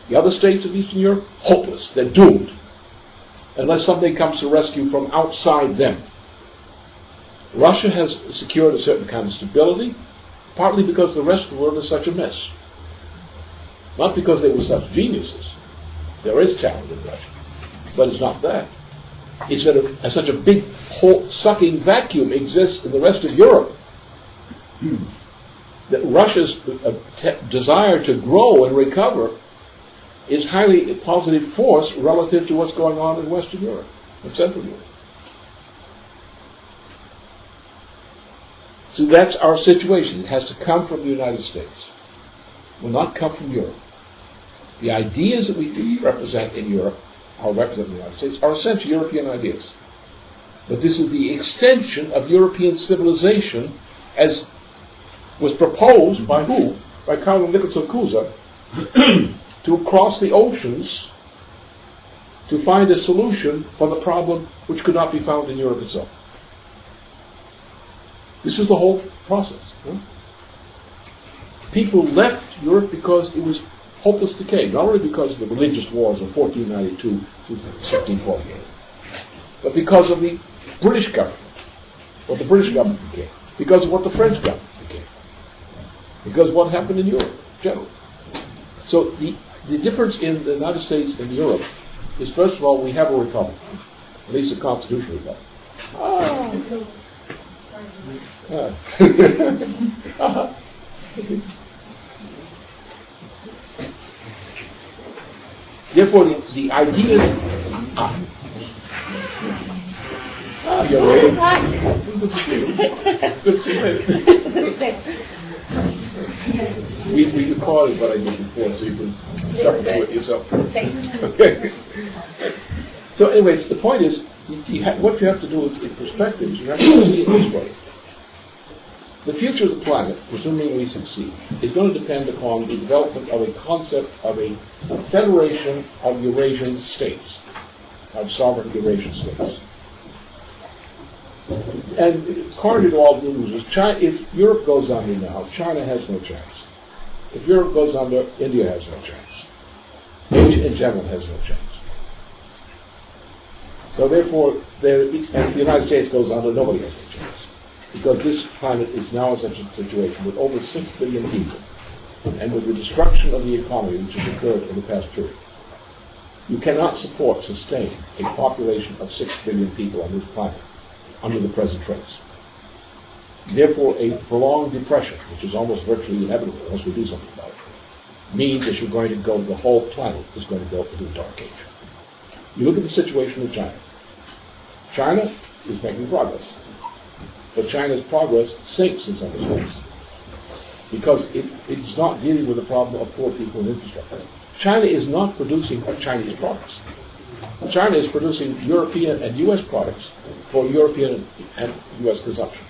The other states of Eastern Europe, hopeless. They're doomed. Unless something comes to rescue from outside them. Russia has secured a certain kind of stability, partly because the rest of the world is such a mess. Not because they were such geniuses. There is talent in Russia. But it's not that. It's that such a big sucking vacuum exists in the rest of Europe. That Russia's desire to grow and recover is highly a positive force relative to what's going on in Western Europe and Central Europe. So that's our situation. It has to come from the United States. It will not come from Europe. The ideas that we represent in Europe, or represent in the United States, are essentially European ideas. But this is the extension of European civilization as was proposed by who? By Karl Nicholson Cusa to cross the oceans to find a solution for the problem which could not be found in Europe itself. This was the whole process. Huh? People left Europe because it was hopeless decay, not only because of the religious wars of 1492 through 1648, but because of the British government, what the British government became, because of what the French government became, because of what happened in Europe generally. So the difference in the United States and Europe is, first of all, we have a republic, at least a constitutional republic. Therefore, the ideas. You're ready. Good to see you. We recorded what I did before, so you can suffer through it yourself. Thanks. Okay. So, anyways, the point is, what you have to do with perspective is you have to see it this way. The future of the planet, presuming we succeed, is going to depend upon the development of a concept of a federation of Eurasian states, of sovereign Eurasian states. And according to all the news, if Europe goes under now, China has no chance. If Europe goes under, India has no chance. Asia in general has no chance. So therefore, and if the United States goes under, nobody has a chance. Because this planet is now in such a situation with over 6 billion people, and with the destruction of the economy which has occurred in the past period. You cannot sustain a population of 6 billion people on this planet under the present trends. Therefore, a prolonged depression, which is almost virtually inevitable unless we do something about it, means that the whole planet is going to go into a dark age. You look at the situation in China. China is making progress. But China's progress stinks in some respects because it's not dealing with the problem of poor people and infrastructure. China is not producing Chinese products. China is producing European and U.S. products for European and U.S. consumption.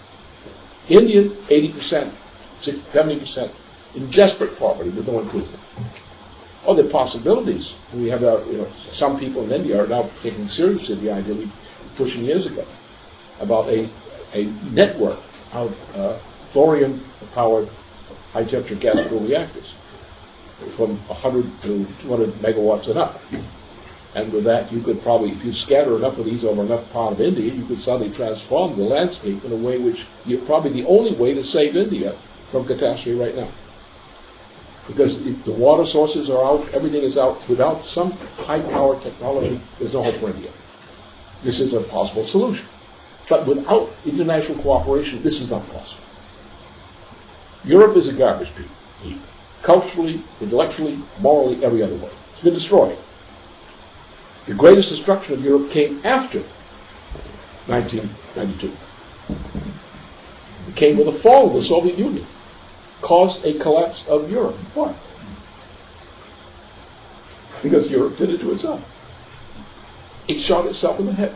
India, 80%, 70%, in desperate poverty with no improvement. Oh, there are possibilities. We have some people in India are now taking seriously the idea we pushing years ago about a network of thorium-powered high-temperature gas-cooled reactors from 100 to 200 megawatts and up. And with that, you could probably, if you scatter enough of these over enough part of India, you could suddenly transform the landscape in a way which you're probably the only way to save India from catastrophe right now. Because the water sources are out, everything is out. Without some high-powered technology, there's no hope for India. This is a possible solution. But without international cooperation, this is not possible. Europe is a garbage heap. Culturally, intellectually, morally, every other way. It's been destroyed. The greatest destruction of Europe came after 1992. It came with the fall of the Soviet Union. Caused a collapse of Europe. Why? Because Europe did it to itself. It shot itself in the head.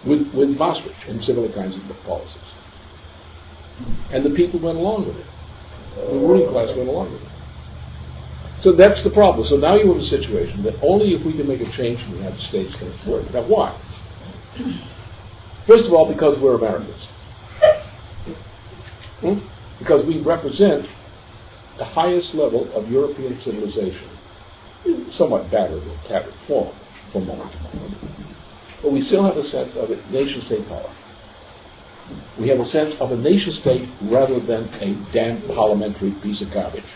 With Maastricht and similar kinds of policies. And the people went along with it. The ruling class went along with it. So that's the problem. So now you have a situation that only if we can make a change in the United States can it work. Now, why? First of all, because we're Americans. Because we represent the highest level of European civilization, in somewhat battered and tattered form from moment to moment. But we still have a sense of a nation-state power. We have a sense of a nation-state rather than a damn parliamentary piece of garbage.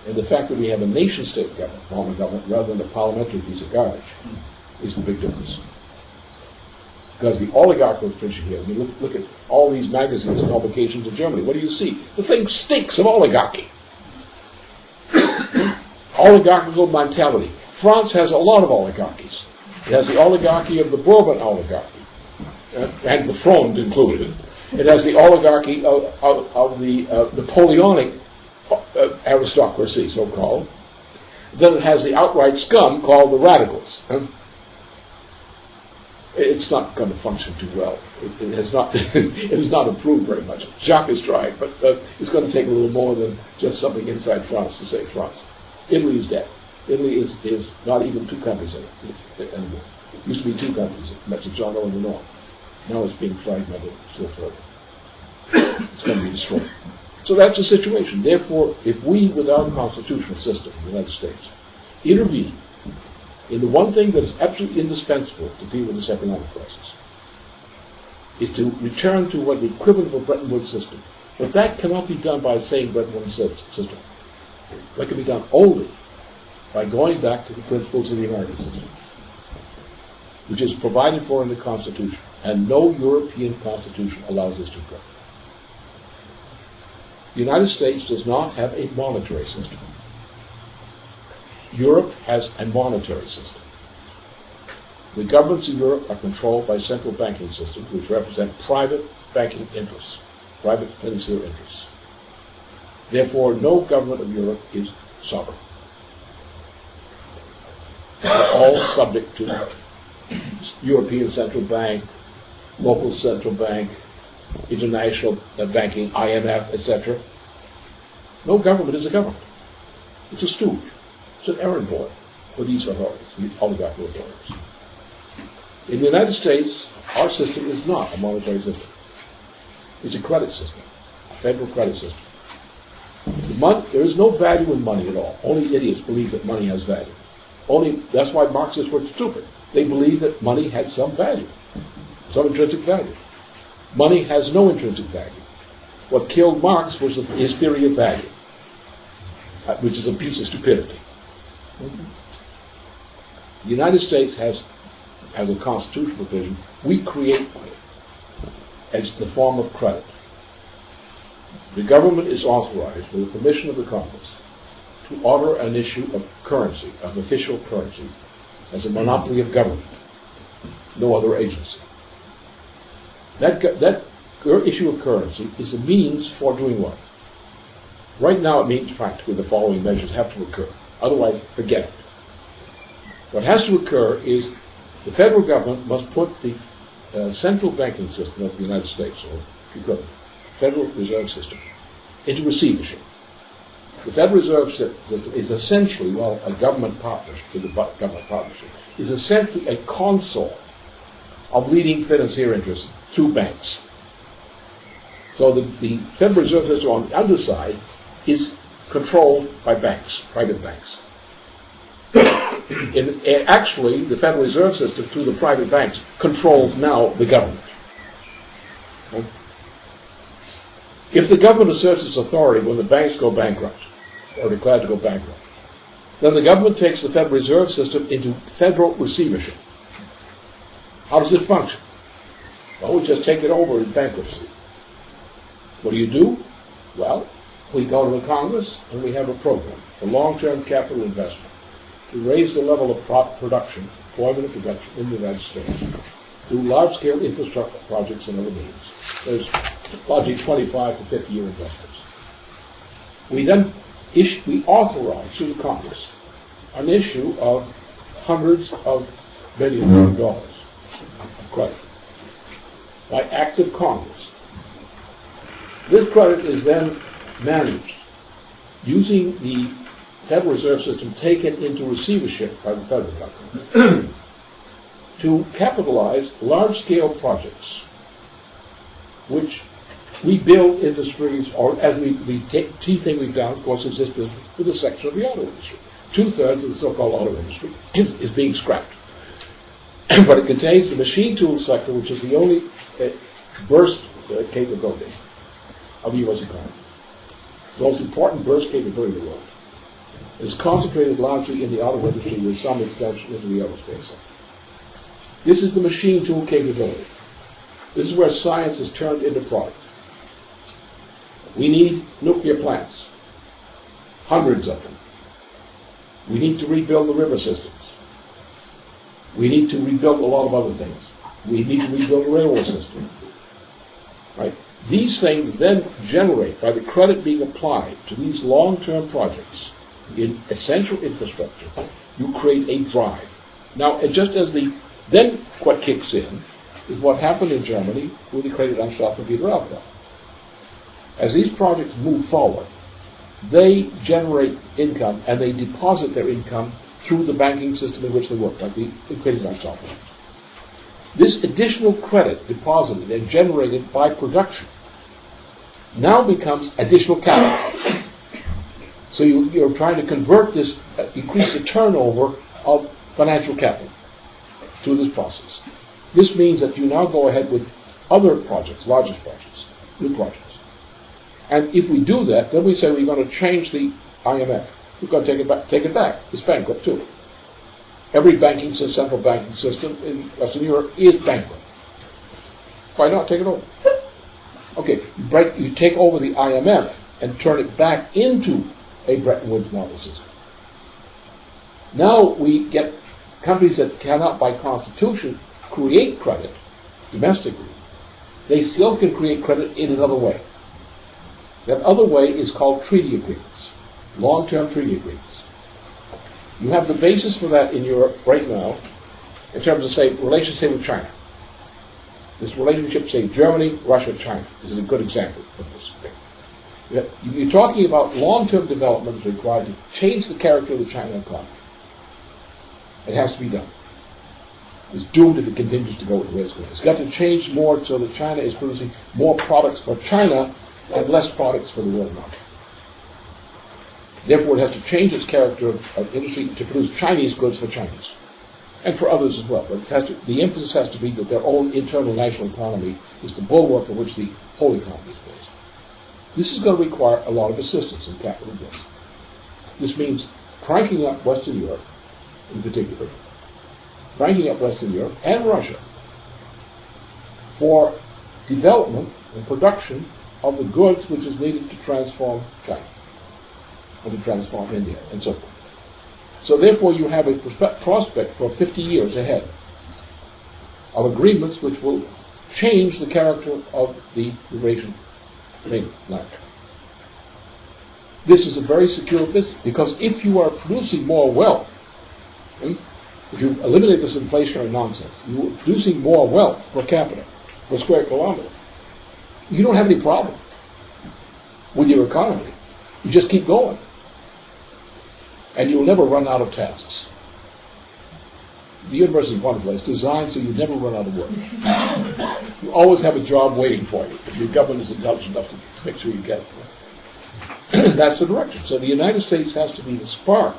And the fact that we have a nation-state government rather than a parliamentary piece of garbage is the big difference. Because the oligarchical picture here, when you look at all these magazines and publications in Germany, what do you see? The thing stinks of oligarchy. Oligarchical mentality. France has a lot of oligarchies. It has the oligarchy of the Bourbon oligarchy, and the Fronde included. It has the oligarchy of the Napoleonic aristocracy, so-called. Then it has the outright scum called the radicals. It's not going to function too well. It has not. It has not improved very much. Jacques has tried, but it's going to take a little more than just something inside France to save France. Italy is dead. Italy is not even two countries in it anymore. It used to be two countries, Mezzogiorno in the north. Now it's being fragmented still further. It's going to be destroyed. So that's the situation. Therefore, if we, with our constitutional system in the United States, intervene in the one thing that is absolutely indispensable to deal with this economic crisis, is to return to what the equivalent of a Bretton Woods system. But that cannot be done by saying Bretton Woods system. That can be done only by going back to the principles of the American system, which is provided for in the Constitution, and no European constitution allows this to occur. The United States does not have a monetary system. Europe has a monetary system. The governments in Europe are controlled by central banking systems, which represent private banking interests, private financier interests. Therefore, no government of Europe is sovereign. They're all subject to European Central Bank, local central bank, international banking, IMF, etc. No government is a government. It's a stooge. It's an errand boy for these authorities, these oligarchical authorities. In the United States, our system is not a monetary system. It's a credit system, a federal credit system. There is no value in money at all. Only idiots believe that money has value. That's why Marxists were stupid. They believed that money had some value, some intrinsic value. Money has no intrinsic value. What killed Marx was his theory of value, which is a piece of stupidity. The United States has a constitutional provision. We create money as the form of credit. The government is authorized, with the permission of the Congress, to order an issue of currency, of official currency, as a monopoly of government. No other agency. That issue of currency is a means for doing what? Right now it means practically the following measures have to occur. Otherwise, forget it. What has to occur is the federal government must put the central banking system of the United States, or equivalent, Federal Reserve System, into receivership. The Federal Reserve System is essentially, well, a government partnership, is essentially a consort of leading financier interests through banks. So the Federal Reserve System on the underside is controlled by banks, private banks. Actually, the Federal Reserve System, through the private banks, controls now the government. If the government asserts its authority when the banks go bankrupt, or declared to go bankrupt, then the government takes the Federal Reserve System into federal receivership. How does it function? Well, we just take it over in bankruptcy. What do? Well, we go to the Congress and we have a program for long-term capital investment to raise the level of production, employment and production in the United States through large-scale infrastructure projects and other means. There's largely 25 to 50-year investments. We then authorize through the Congress an issue of hundreds of billions of dollars of credit by act of Congress. This credit is then managed using the Federal Reserve System taken into receivership by the federal government to capitalize large-scale projects, which we build industries, or as the key thing we've done, of course, is this business with a section of the auto industry. 2/3 of the so-called auto industry is being scrapped. But it contains the machine tool sector, which is the only burst capability of the U.S. economy. It's the most important burst capability in the world. It's concentrated largely in the auto industry with some extension into the aerospace sector. This is the machine tool capability. This is where science is turned into product. We need nuclear plants, hundreds of them. We need to rebuild the river systems. We need to rebuild a lot of other things. We need to rebuild the railway system. Right? These things then generate, by the credit being applied to these long-term projects in essential infrastructure, you create a drive. Now, then what kicks in is what happened in Germany with the Credit Anstalt for Wiederaufbau. As these projects move forward, they generate income and they deposit their income through the banking system in which they work, like the Credit Anstalt. This additional credit deposited and generated by production now becomes additional capital. So you're trying to convert this, increase the turnover of financial capital through this process. This means that you now go ahead with other projects, largest projects, new projects. And if we do that, then we say we're going to change the IMF. We're going to take it back. It's bankrupt too. Every central banking system in Western Europe is bankrupt. Why not take it over? Okay, you take over the IMF and turn it back into a Bretton Woods model system. Now we get countries that cannot, by constitution, create credit domestically. They still can create credit in another way. That other way is called treaty agreements, long-term treaty agreements. You have the basis for that in Europe right now in terms of, say, relationship with China. This relationship, say, Germany, Russia, China is a good example of this thing. You're talking about long-term development that's required to change the character of the China economy. It has to be done. It's doomed if it continues to go the way it's going. It's got to change more so that China is producing more products for China and less products for the world market. Therefore, it has to change its character of industry to produce Chinese goods for Chinese, and for others as well. But the emphasis has to be that their own internal national economy is the bulwark on which the whole economy is based. This is going to require a lot of assistance in capital goods. This means cranking up Western Europe, in particular, cranking up Western Europe and Russia for development and production of the goods which is needed to transform China, or to transform India, and so forth. So therefore you have a prospect for 50 years ahead of agreements which will change the character of the Eurasian mainland. This is a very secure business, because if you are producing more wealth, if you eliminate this inflationary nonsense, you are producing more wealth per capita, per square kilometer, you don't have any problem with your economy. You just keep going. And you'll never run out of tasks. The universe is wonderful. It's designed so you never run out of work. You always have a job waiting for you if your government is intelligent enough to make sure you get it. That's the direction. So the United States has to be the spark,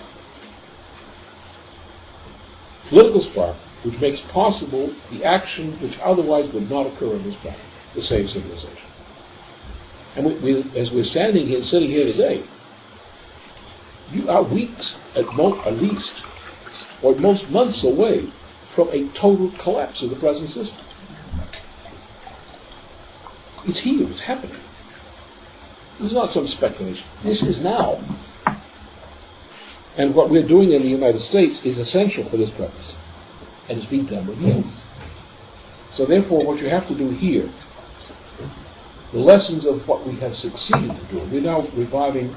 political spark, which makes possible the action which otherwise would not occur on this planet to save civilization. And as we're sitting here today, you are weeks at least, or most months away from a total collapse of the present system. It's here, it's happening. This is not some speculation. This is now. And what we're doing in the United States is essential for this purpose. And it's being done with yields. So therefore, what you have to do here, the lessons of what we have succeeded in doing, we're now reviving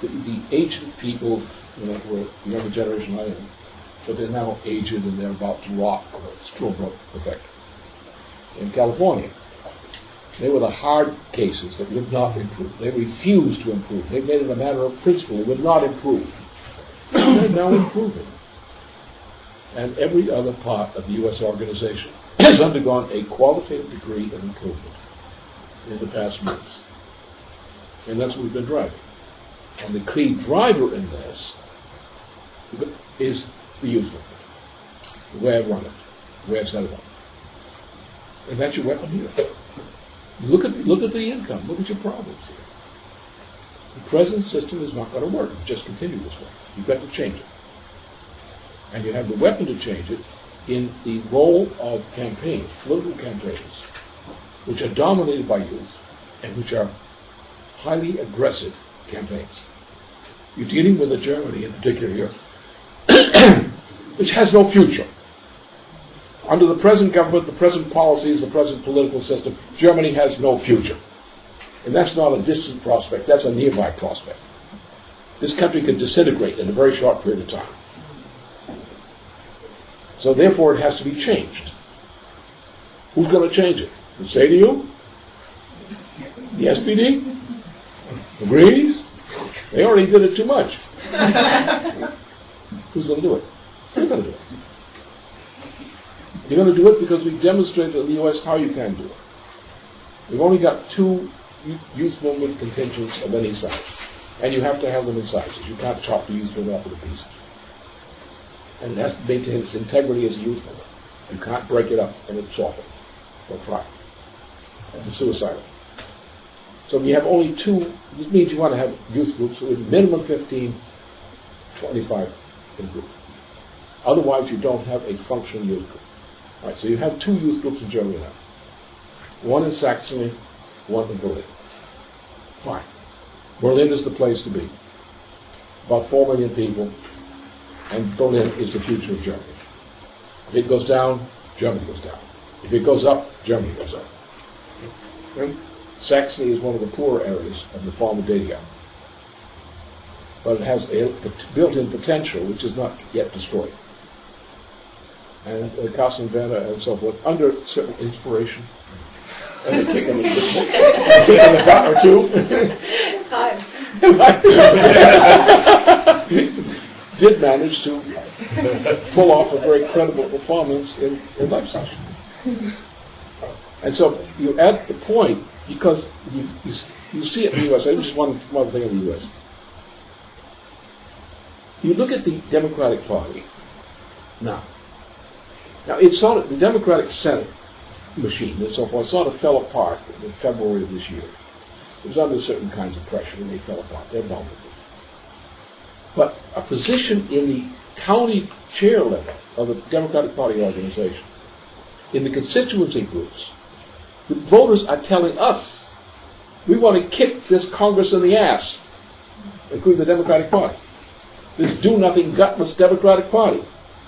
the ancient people, who are the younger generation I am, but they're now aged and they're about to rot, or Strawbrook effect, in California. They were the hard cases that would not improve. They refused to improve. They made it a matter of principle. They would not improve. They're now improving. And every other part of the U.S. organization has undergone a qualitative degree of improvement in the past months. And that's what we've been driving. And the key driver in this is the youth movement, the way I run it, the way I've set it up. And that's your weapon here. Look at the income. Look at your problems here. The present system is not going to work if you just continue this way. You've got to change it. And you have the weapon to change it in the role of campaigns, political campaigns, which are dominated by youth and which are highly aggressive campaigns. You're dealing with a Germany in particular here, which has no future. Under the present government, the present policies, the present political system, Germany has no future. And that's not a distant prospect, that's a nearby prospect. This country could disintegrate in a very short period of time. So therefore it has to be changed. Who's going to change it? The CDU? The SPD? The Greens? They already did it too much. Who's going to do it? You're going to do it. You're going to do it because we demonstrated in the U.S. how you can do it. We've only got 2 youth movement contingents of any size. And you have to have them in sizes. You can't chop the youth movement up into pieces. And it has to maintain its integrity as a youth movement. You can't break it up and absorb it. Or try. It's suicidal. So if you have only 2, this means you want to have youth groups with minimum 15, 25 in a group. Otherwise you don't have a functioning youth group. All right, so you have 2 youth groups in Germany now. One in Saxony, one in Berlin. Fine. Berlin is the place to be. About 4 million people, and Berlin is the future of Germany. If it goes down, Germany goes down. If it goes up, Germany goes up. Okay? Saxony is one of the poorer areas of the former DDR. But it has a built-in potential which is not yet destroyed. And Kassenwerder and so forth, under certain inspiration, and a kick in the butt or 2, did manage to pull off a very credible performance in Leipzig. And so you're at the point, because you see it in the U.S., I just one other thing in the U.S. You look at the Democratic Party now. Now, it sort of, the Democratic Senate machine and so forth sort of fell apart in February of this year. It was under certain kinds of pressure and they fell apart. They're vulnerable. But a position in the county chair level of the Democratic Party organization, in the constituency groups, the voters are telling us, we want to kick this Congress in the ass, including the Democratic Party. This do-nothing, gutless Democratic Party.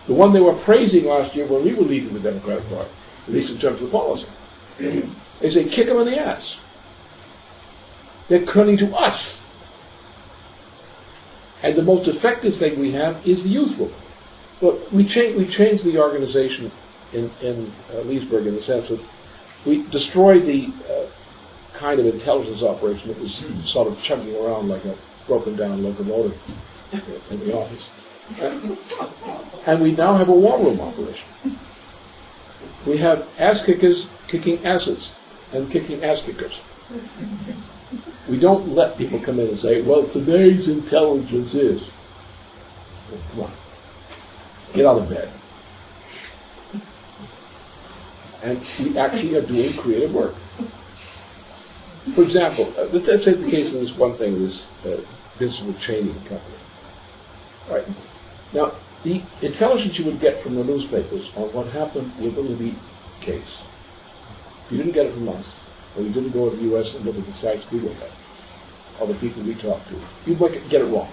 The one they were praising last year when we were leading the Democratic Party, at least in terms of policy. They say, kick them in the ass. They're turning to us. And the most effective thing we have is the youth movement. But we changed the organization in Leesburg in the sense that we destroyed the kind of intelligence operation that was sort of chugging around like a broken down locomotive in the office. And we now have a war room operation. We have ass kickers kicking asses and kicking ass kickers. We don't let people come in and say, well, today's intelligence is. Well, come on. Get out of bed. And we actually are doing creative work. For example, let's take the case of this one thing, this business with Cheney and Company. Right. Now, the intelligence you would get from the newspapers on what happened with the Libby case, if you didn't get it from us, or you didn't go to the U.S. and look at the sites we look at, or the people we talk to, you might get it wrong.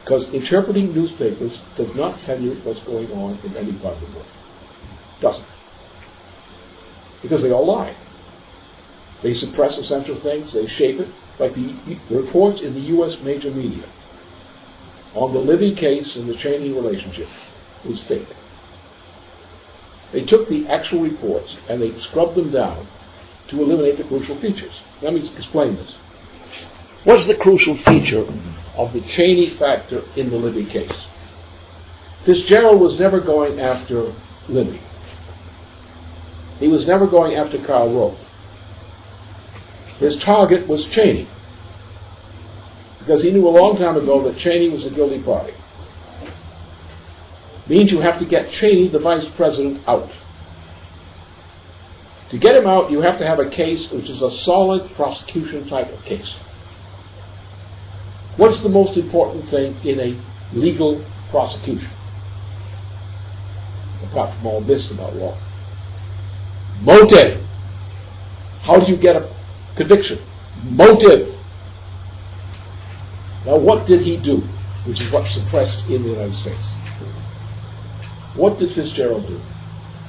Because interpreting newspapers does not tell you what's going on in any part of the world. Doesn't. Because they all lie. They suppress essential things, they shape it, like the reports in the U.S. major media on the Libby case and the Cheney relationship was fake. They took the actual reports and they scrubbed them down to eliminate the crucial features. Let me explain this. What's the crucial feature of the Cheney factor in the Libby case? Fitzgerald was never going after Libby. He was never going after Karl Rove. His target was Cheney, because he knew a long time ago that Cheney was the guilty party. Means you have to get Cheney, the vice president, out. To get him out, you have to have a case which is a solid prosecution type of case. What's the most important thing in a legal prosecution? Apart from all this about law. Motive. How do you get a conviction? Motive. Now what did he do, which is what's suppressed in the United States? What did Fitzgerald do?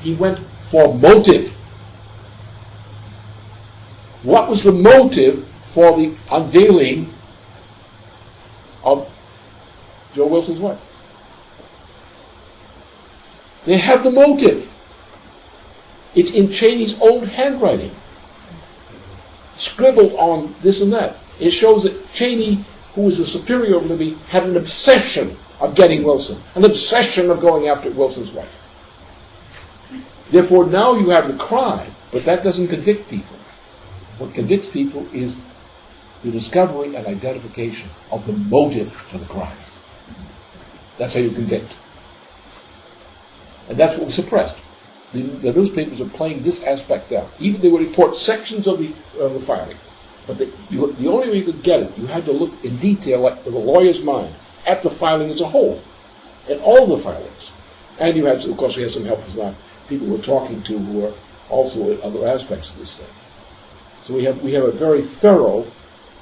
He went for motive. What was the motive for the unveiling of Joe Wilson's wife? They have the motive. It's in Cheney's own handwriting, scribbled on this and that. It shows that Cheney, who was the superior of Libby, had an obsession of getting Wilson, an obsession of going after Wilson's wife. Therefore, now you have the crime, but that doesn't convict people. What convicts people is the discovery and identification of the motive for the crime. That's how you convict. And that's what was suppressed. The newspapers are playing this aspect down. Even they would report sections of the filing. But the only way you could get it, you had to look in detail, like with a lawyer's mind, at the filing as a whole, at all the filings. And you had, of course, we had some help from that people we're talking to who are also in other aspects of this thing. So we have a very thorough,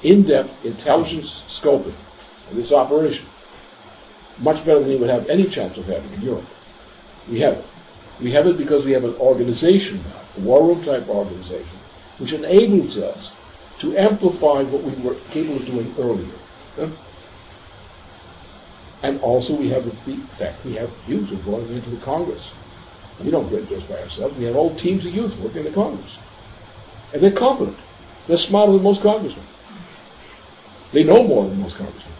in-depth intelligence scoping of this operation, much better than you would have any chance of having in Europe. We have it. We have it because we have an organization now, a war room type organization, which enables us to amplify what we were capable of doing earlier. Huh? And also we have the fact we have youth who are going into the Congress. We don't do it just by ourselves. We have whole teams of youth working in the Congress. And they're competent. They're smarter than most congressmen. They know more than most congressmen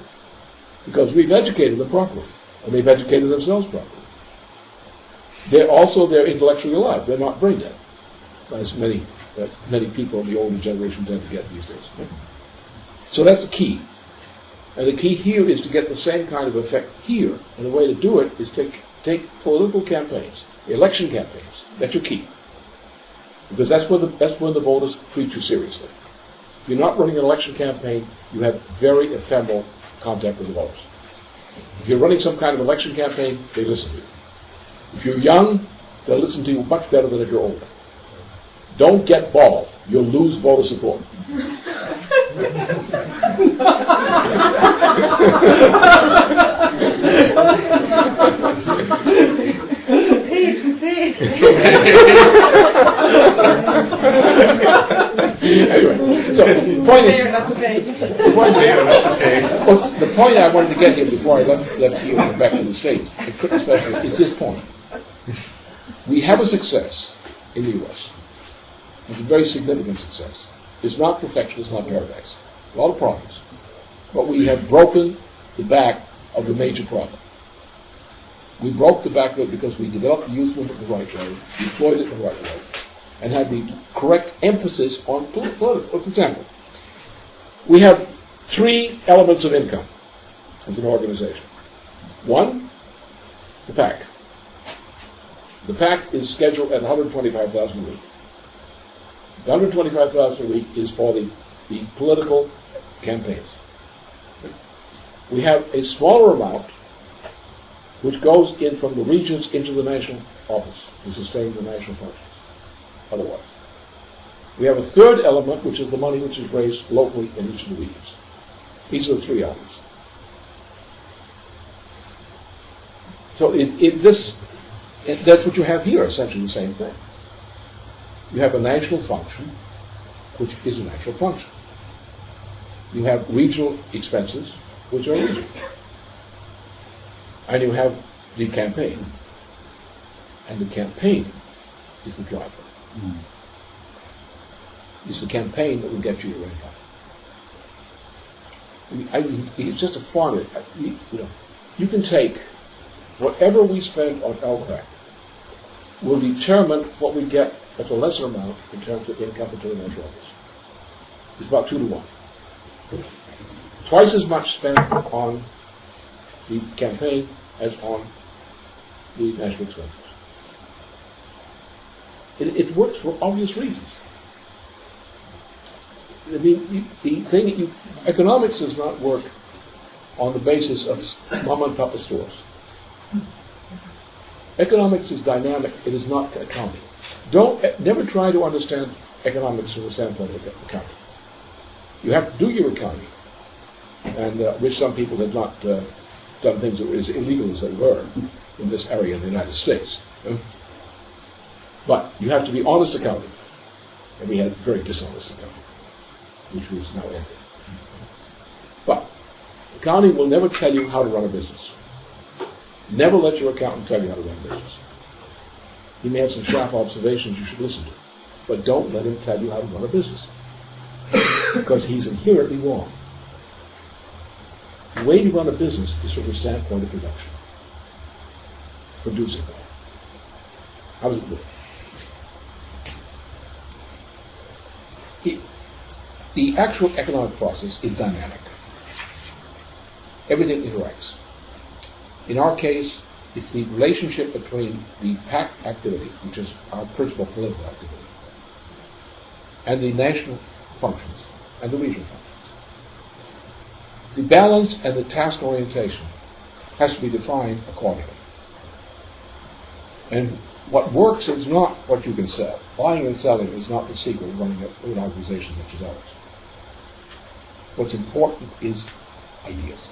because we've educated them properly, and they've educated themselves properly. They're intellectually alive. They're not brain dead, as many people in the older generation tend to get these days. So that's the key. And the key here is to get the same kind of effect here. And the way to do it is take political campaigns, election campaigns. That's your key. Because that's when the voters treat you seriously. If you're not running an election campaign, you have very ephemeral contact with the voters. If you're running some kind of election campaign, they listen to you. If you're young, they'll listen to you much better than if you're older. Don't get bald. You'll lose voter support. Anyway, so the point is, the point I wanted to get here before I left here and went back to the States, especially, is this point. We have a success in the U.S. It's a very significant success. It's not perfection, it's not paradise. A lot of problems. But we have broken the back of the major problem. We broke the back of it because we developed the youth movement the right way, deployed it the right way, and had the correct emphasis on political. For example, we have 3 elements of income as an organization. 1, the PAC. The PAC is scheduled at $125,000 a week. The $125,000 a week is for the political campaigns. We have a smaller amount which goes in from the regions into the national office to sustain the national functions. Otherwise, we have a third element, which is the money which is raised locally in each of the regions. These are the 3 elements. So that's what you have here, essentially the same thing. You have a national function, which is a national function. You have regional expenses, which are regional. And you have the campaign. And the campaign is the driver. It's the campaign that will get you your income. It's just a formula. You can take whatever we spend on LPAC will determine what we get as a lesser amount in terms of income between those levels. It's about 2 to 1. Twice as much spent on the campaign as on the national expenses. It works for obvious reasons. I mean, economics does not work on the basis of mom and papa stores. Economics is dynamic. It is not accounting. Never try to understand economics from the standpoint of accounting. You have to do your accounting, and which some people have not done things that were as illegal as they were in this area in the United States. But you have to be honest accounting, and we had very dishonest accounting, which was now ended. But accounting will never tell you how to run a business. Never let your accountant tell you how to run a business. He may have some sharp observations you should listen to, but don't let him tell you how to run a business, because he's inherently wrong. The way to run a business is from the standpoint of production. Producing. How does it work? The actual economic process is dynamic. Everything interacts. In our case, it's the relationship between the PAC activity, which is our principal political activity, and the national functions and the regional functions. The balance and the task orientation has to be defined accordingly. And what works is not what you can sell. Buying and selling is not the secret of running an organization such as ours. What's important is ideas.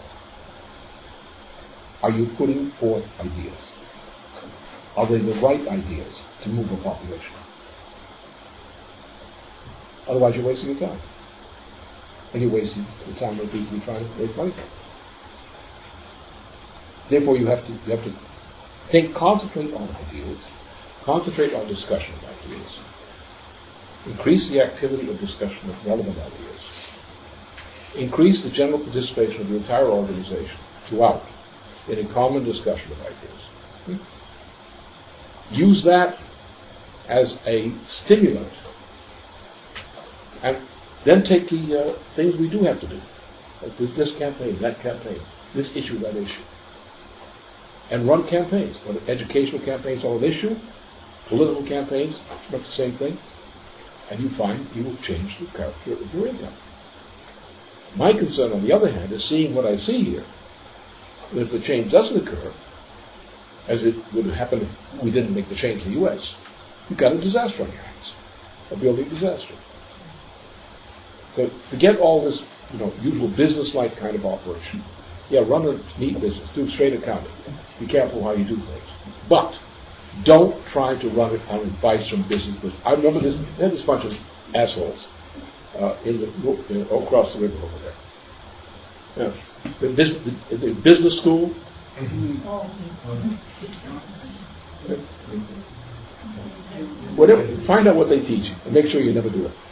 Are you putting forth ideas? Are they the right ideas to move a population? Otherwise, you're wasting your time. And you're wasting the time of people you're trying to raise money for. Therefore, you have to concentrate on ideas, concentrate on discussion of ideas, increase the activity of discussion of relevant ideas, increase the general participation of the entire organization throughout in a common discussion of ideas. Use that as a stimulant, and then take the things we do have to do, like this campaign, that campaign, this issue, that issue, and run campaigns. Whether educational campaigns are an issue, political campaigns, it's about the same thing, and you find you will change the character of your income. My concern, on the other hand, is seeing what I see here. And if the change doesn't occur, as it would happen if we didn't make the change in the U.S., you've got a disaster on your hands, a building disaster. So forget all this, usual business-like kind of operation. Yeah, run a neat business, do straight accounting. Be careful how you do things. But don't try to run it on advice from business. I remember this, they had this bunch of assholes across the river over there. Yeah. The business school. Whatever, find out what they teach and make sure you never do it.